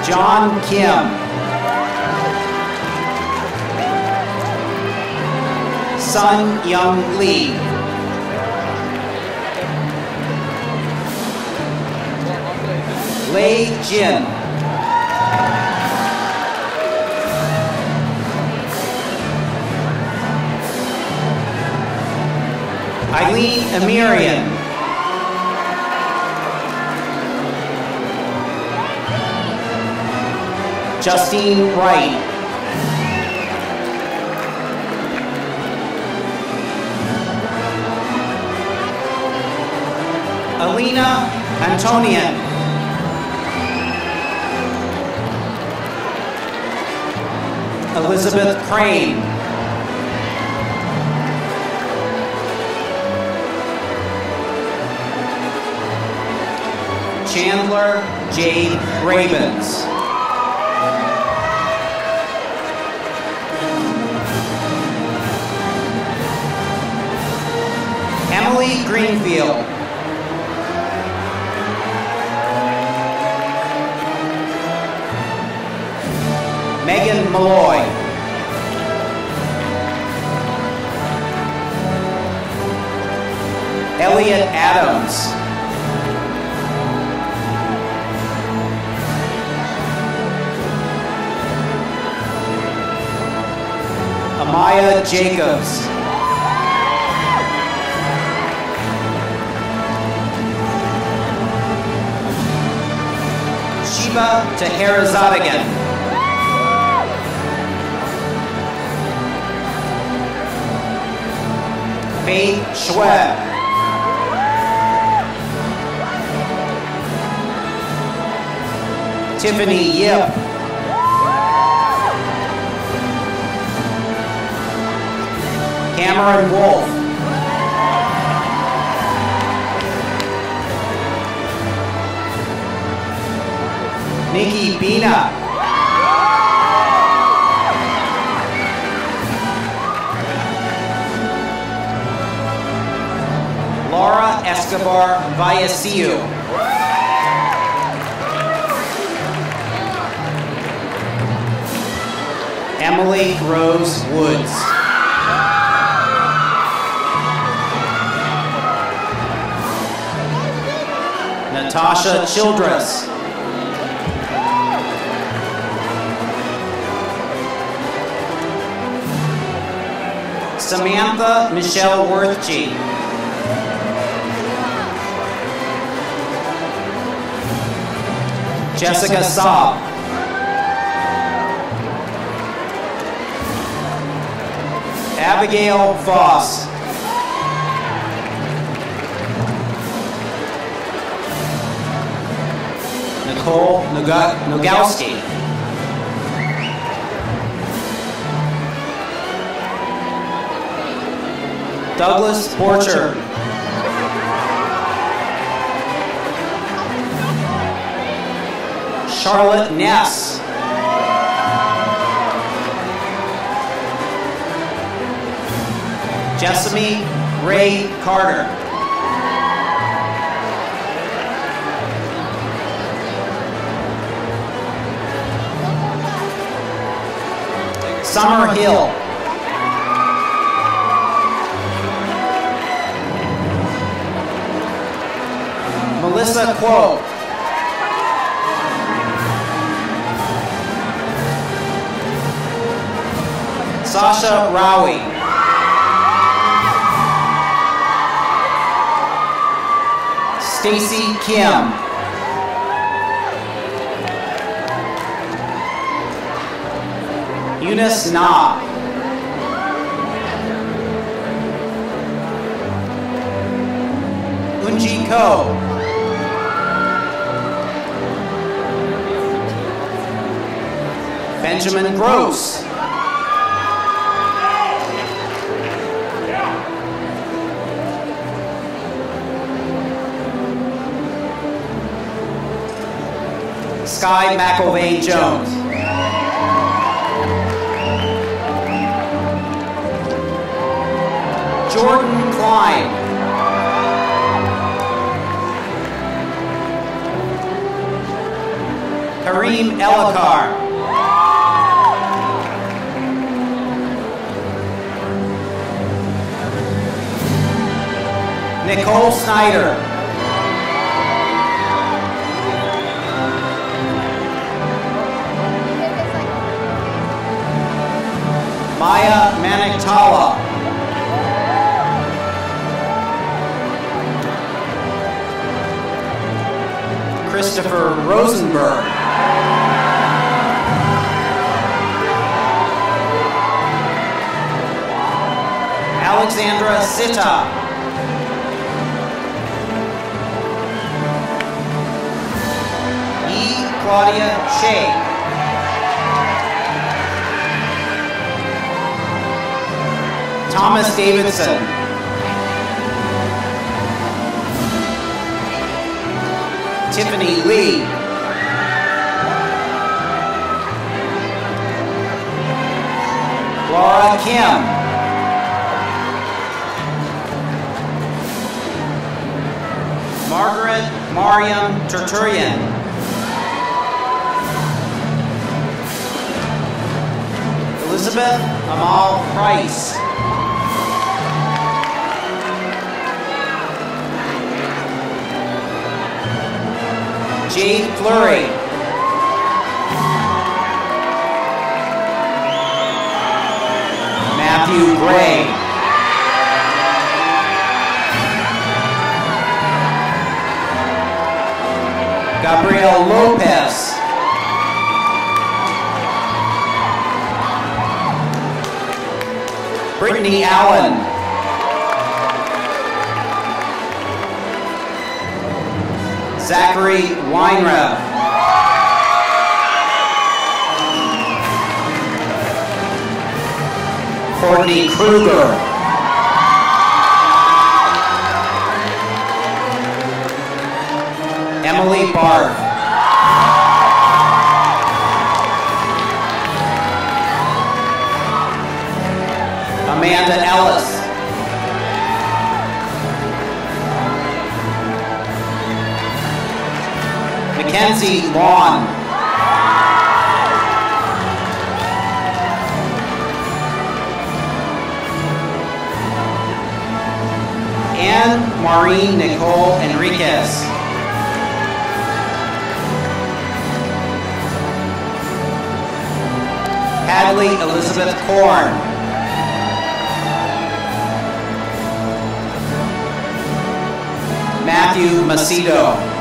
John Kim. Sun Young Lee. Lei Jin. Eileen Amirian. Justine Wright. Alina Antonian. Elizabeth Crane. Chandler Jade Ravens. Emily Greenfield. Megan Malloy. Elliot Adams. Amaya Jacobs. Shiva Taherazadigan. Faith Schweb. Tiffany Yip. Cameron Wolf. Nikki Bina. Laura Escobar Vallasiu. Emily Rose Woods. Natasha Childress. Samantha Michelle Worthje. Jessica Saab. Abigail Voss. Nicole Nogowski. Douglas Borcher. Charlotte Ness. Jessamy Ray Carter. Summer Hill. Alyssa Kuo. Sasha Rowie. Stacy Kim. Eunice Na. Unji Ko. Benjamin Gross. Sky McIlvain Jones. Jordan Klein. Kareem Elakar. Nicole Snyder. Maya Maniktala. Christopher Rosenberg. Alexandra Sitta. E. Claudia Shea. Thomas Davidson. Tiffany Lee. Laura Kim. Margaret Mariam Tertullian. Elizabeth Amal Price. Jade Fleury. Matthew Gray. Gabriel Lopez. Brittany Allen. Zachary Weinrev. Courtney Kruger. Emily Barth. Amanda Ellis. Mackenzie Lawn. Anne Maureen Nicole Enriquez. Hadley Elizabeth Korn. Matthew Macedo.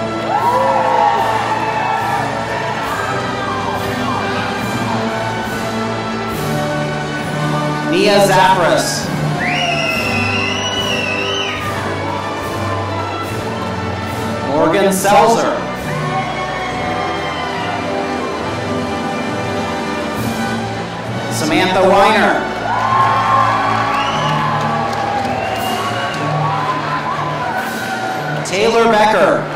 Nia Zaffras. Morgan Selzer. Samantha Weiner. Taylor Becker.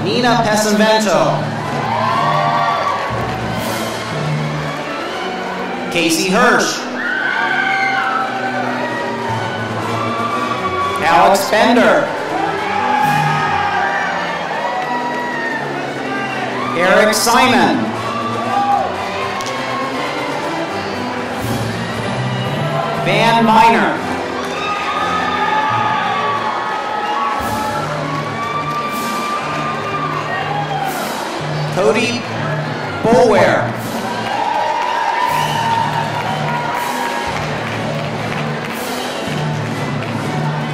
Nina Pesavento. Casey Hirsch. Alex Bender. Eric Simon. Van Miner. Cody Boulware.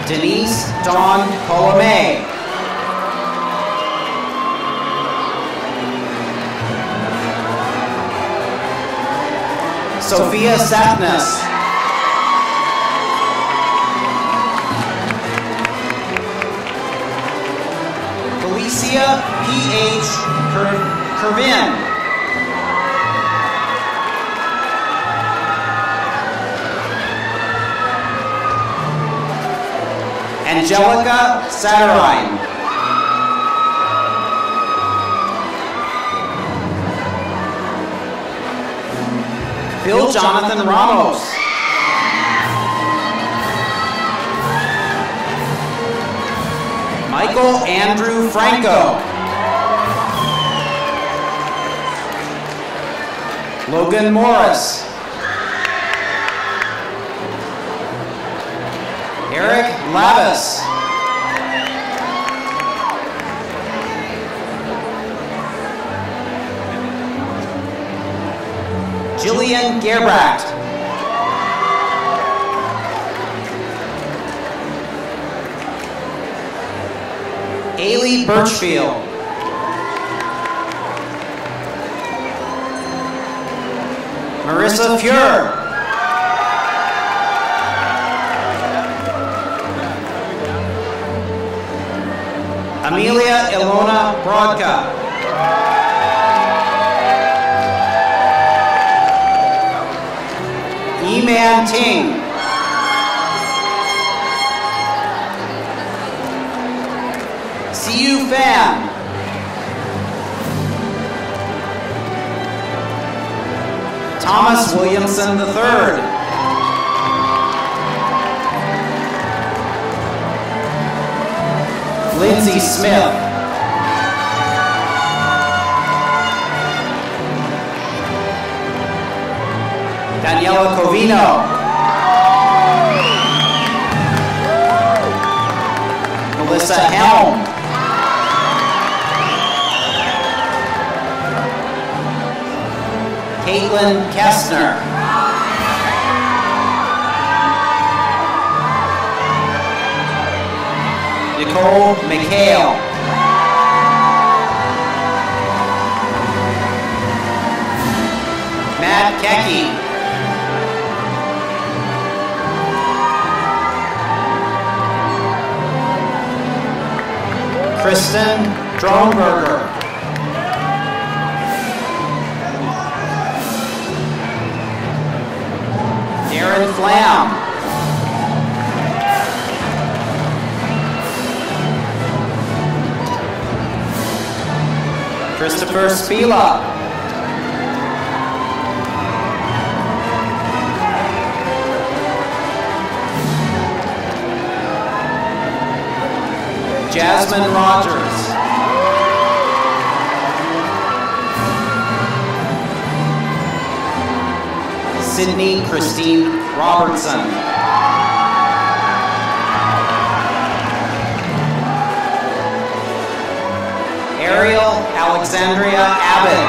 Denise Dawn Colomé. Sophia Sapness. Felicia P.H. Kervin. Angelica Satterine. Bill Jonathan Ramos. Michael Andrew Franco. Logan Morris. Eric Lavis. Jillian Gerbracht. Ailey Birchfield. Marissa Fuhr. Amelia Ilona Brodka. Eman Ting. Siu Fan. Thomas Williamson III. Lindsay Smith. Daniela Covino. Melissa Helm. Caitlin Kestner. Nicole McHale. Matt Kecke. Kristen Dronberger. Darren Flam. Christopher Spila. Jasmine Rogers. Sydney Christine Robertson. Ariel Alexandria Abbott.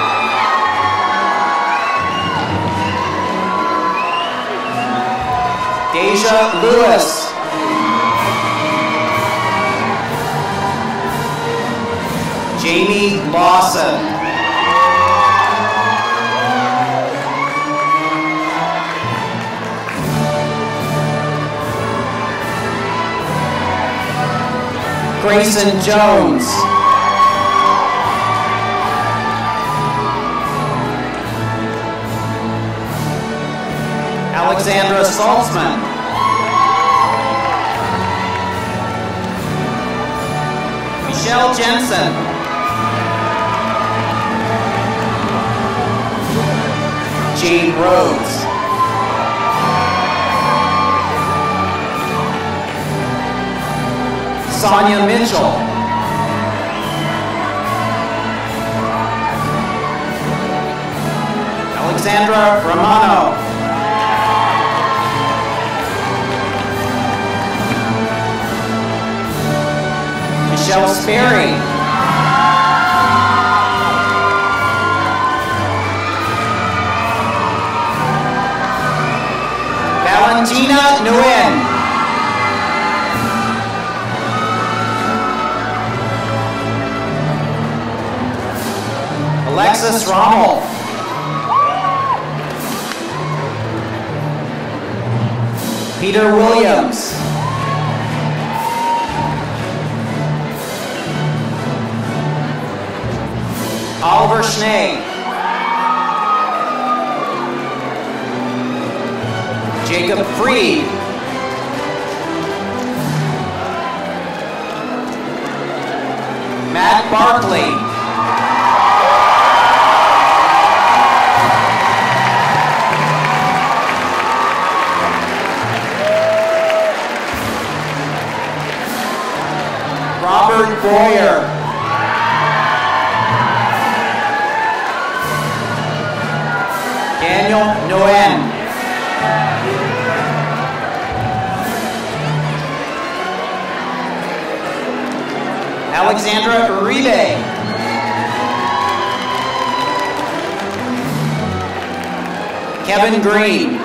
Deja Lewis. Jamie Lawson. Grayson Jones. Alexandra Saltzman. Michelle Jensen. Jane Rhodes. Sonia Mitchell. Alexandra Romano. Michelle Sperry. Valentina Nguyen. Alexis Rommel. Peter Williams. Oliver Schnee. Jacob Freed. Matt Barkley. Robert Boyer. Daniel Nguyen. Alexandra Uribe. Kevin Green.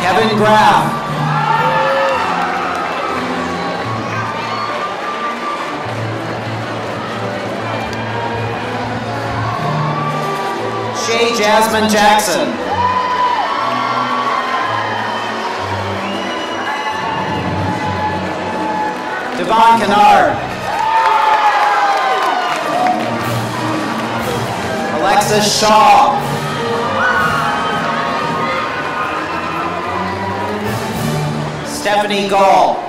Kevin Graff. Shay Jasmine Jackson. Devon Kennard. Alexis Shaw. Stephanie Gall.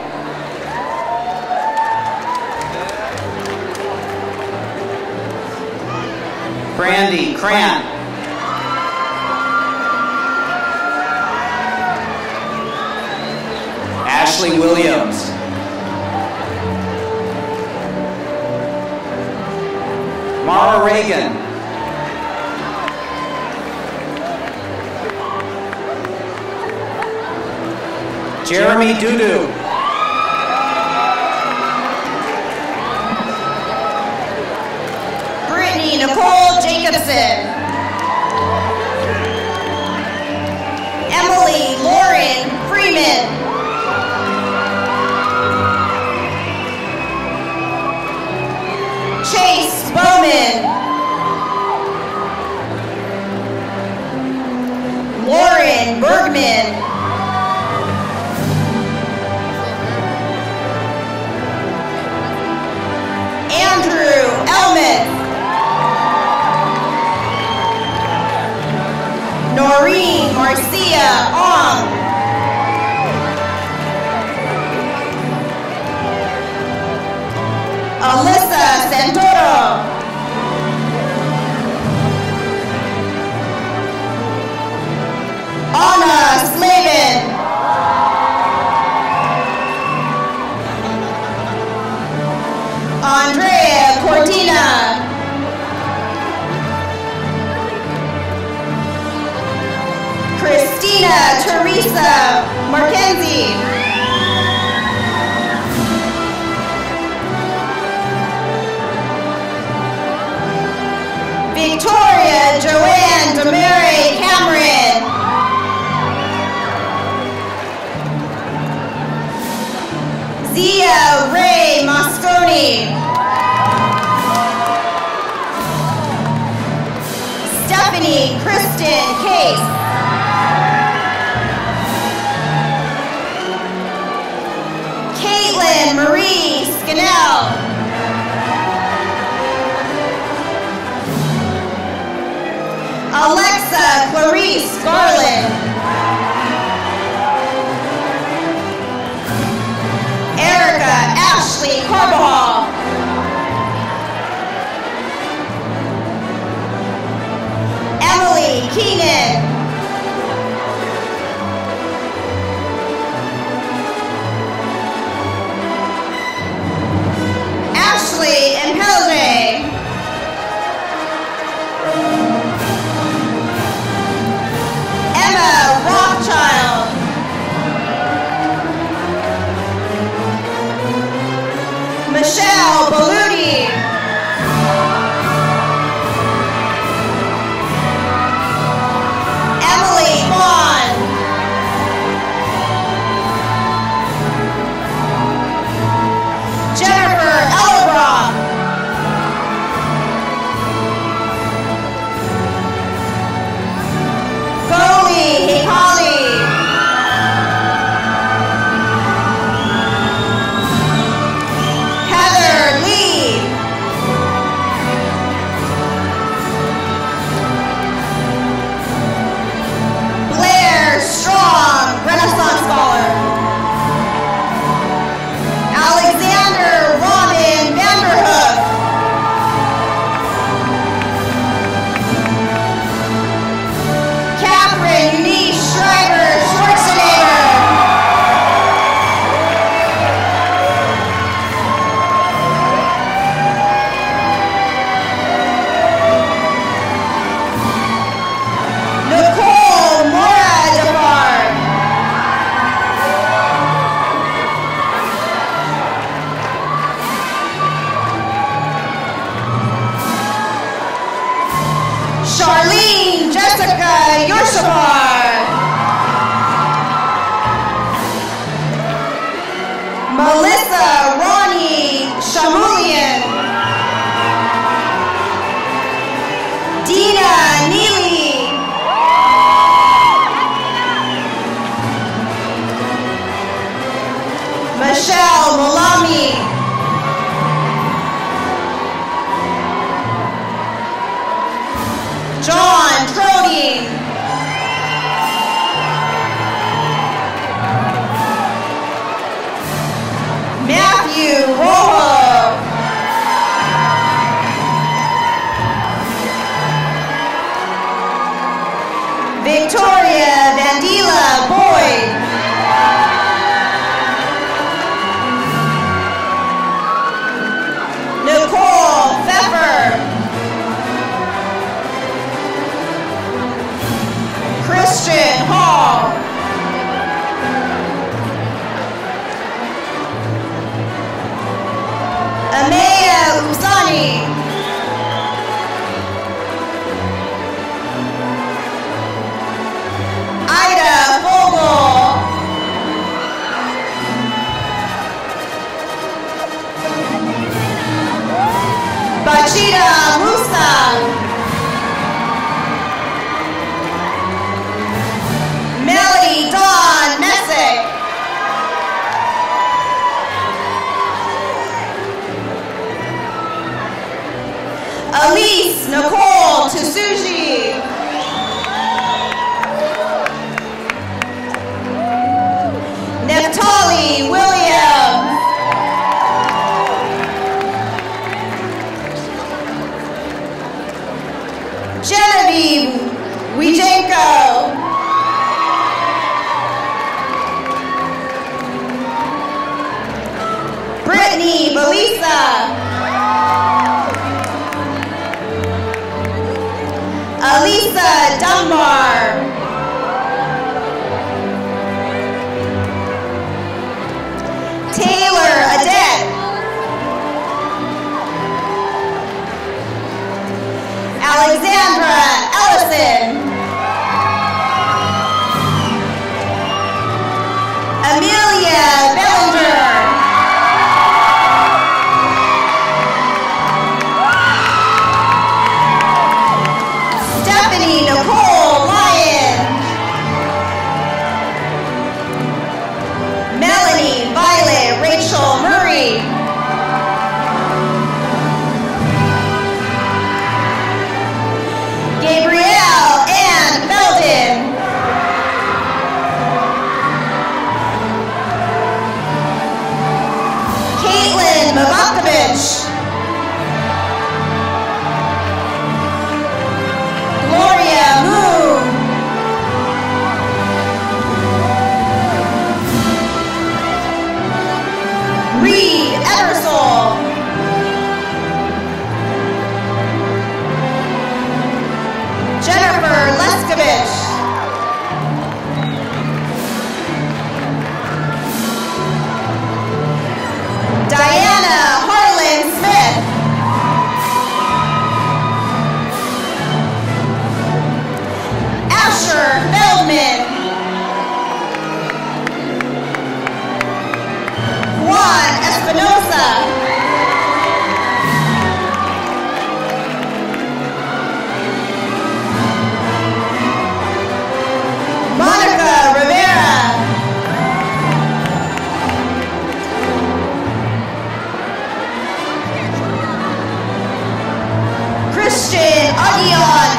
Brandy Krant. Ashley Williams. Mara Reagan. Jeremy Dudu. Brittany Nicole Jacobson. Emily Lauren Freeman. Chase Bowman. Lauren Bergman. Andrew Elman. Noreen Marcia Ong. Alyssa Santoro. Anna Slavin. Andrea Cortina. Christina Teresa Markenzie. Victoria Joanne Demary Cameron. Zia Ray Mosconi. Stephanie Kristen Case. Caitlin Marie Scannell. Alexa Clarice Garland. Erica Ashley Carbajal. Emily Keenan. Ashley Impelje. Emma Rothschild. Charlene Jessica Yorshavar. Melissa Ronnie Shamulian. Dina Neely. Michelle Malami. John Trody. Matthew Rojo. Victoria Vandila Boyd. Nicole Pfeffer. Christian Hall. Amaya Usani. Ida Vogel. Bachita Musa. Melody Dawn Messick. Elise Nicole Tsuji. Neftali Williams. Genevieve Wijenko. Brittany Belisa. Alisa Dunbar. Taylor Adet. Alexandra Ellison. Amelia Bellinger. Nicole Lyon. Melanie Violet Rachel Murray. Gabrielle Ann Belden. Caitlin Mavakovich. Gloria Moon. Reed Eversole. Jennifer Leskovich. Diana Harlan Smith. Asher Feldman. Juan Espinosa. Monica Rivera. Christian Aguion.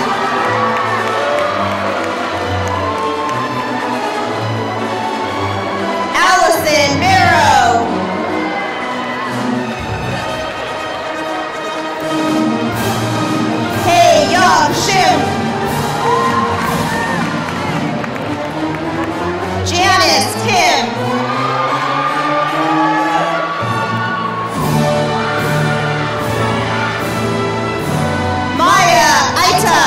Allison Barrow. Hey Young Shim. Janice Kim. Maya Aita.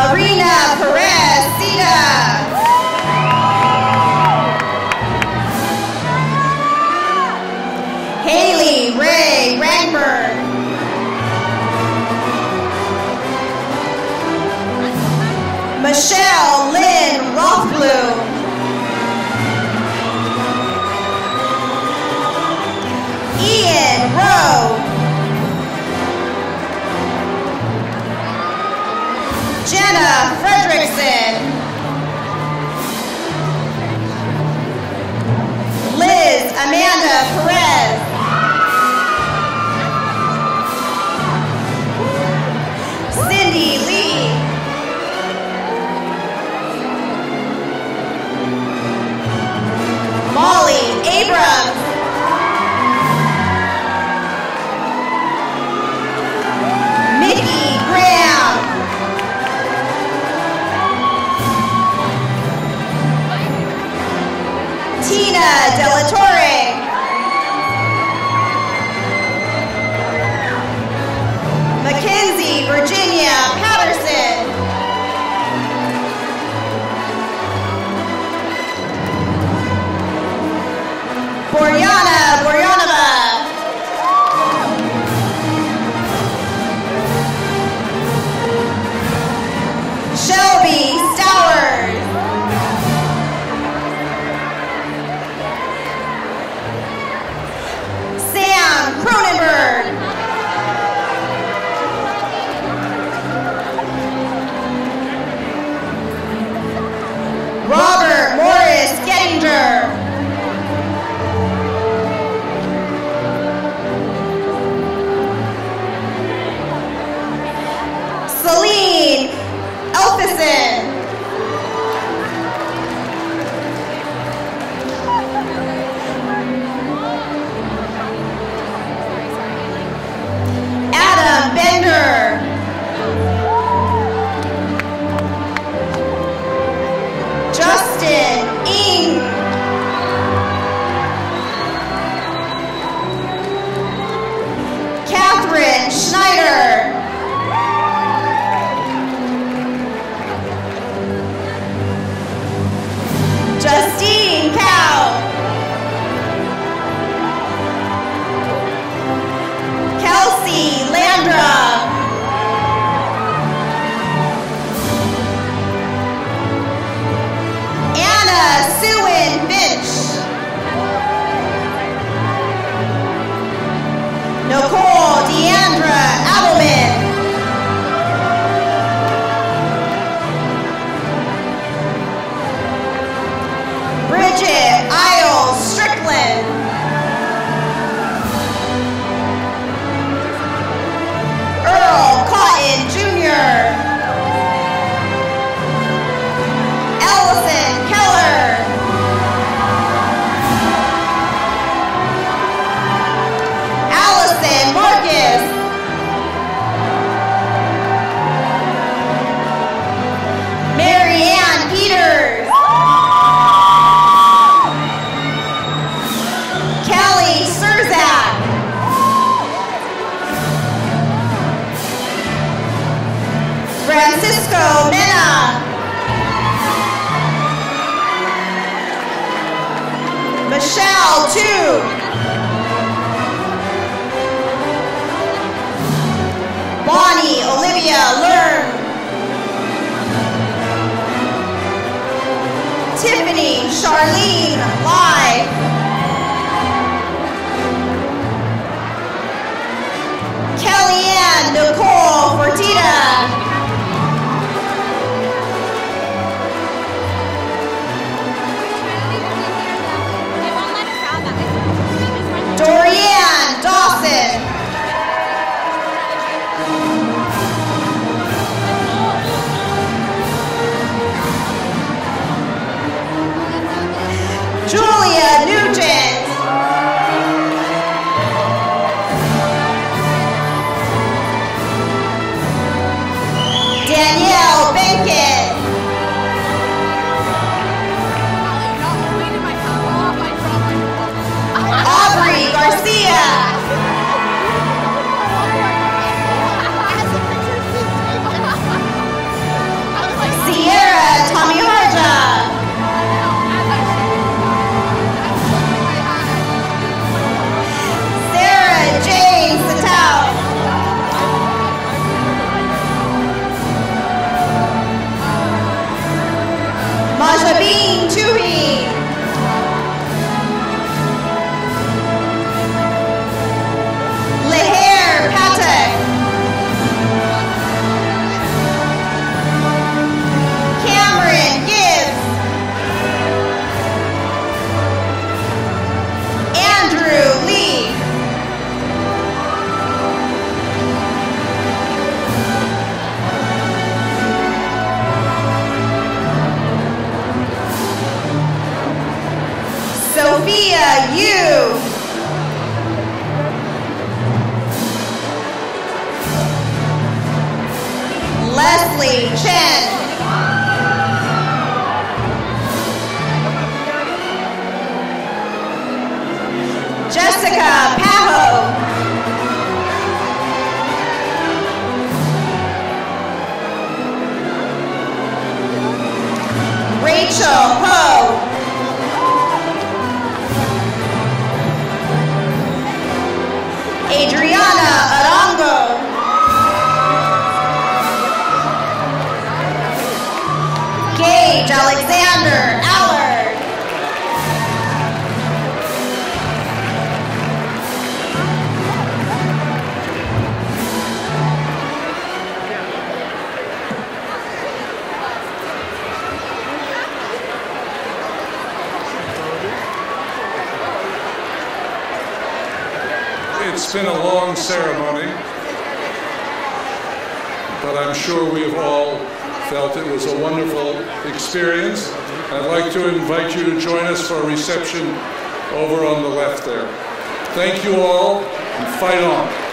Marina Perez Sita. Haley Ray Rangberg. Michelle Lynn Rothblum. Ian Rowe. Jenna Fredrickson. Liz Amanda Perez. Cindy Lee. Molly Abrams. Mickey Graham. Tina Delatorre. Mackenzie Virginia Patterson. Boryana Boryanova. Shelby Stowers. Sam Cronenberg. Robert Morris Gettinger. Celine Elfison. Adam Bender. Justin Ng. Katherine Schneider. Justine Cow. Kelsey Landra. Anna Sewin Finch. Nicole Deandra Appleman. Bridget Isles Strickland. Earl Cotton Jr. Allison Keller. Allison Marcus. Marianne Peters. Kelly Surzak. Francisco Mena. Michelle Tu. Bonnie Olivia Learn. Tiffany Charlene Lai. Kellyanne Nicole Fertitta. Natalie Chen. Jessica Pajo. Rachel Ho. Adriana Arango. Gage Alexander Allard. It's been a long ceremony, but I'm sure we've all felt it was a wonderful experience. I'd like to invite you to join us for a reception over on the left there. Thank you all, and fight on.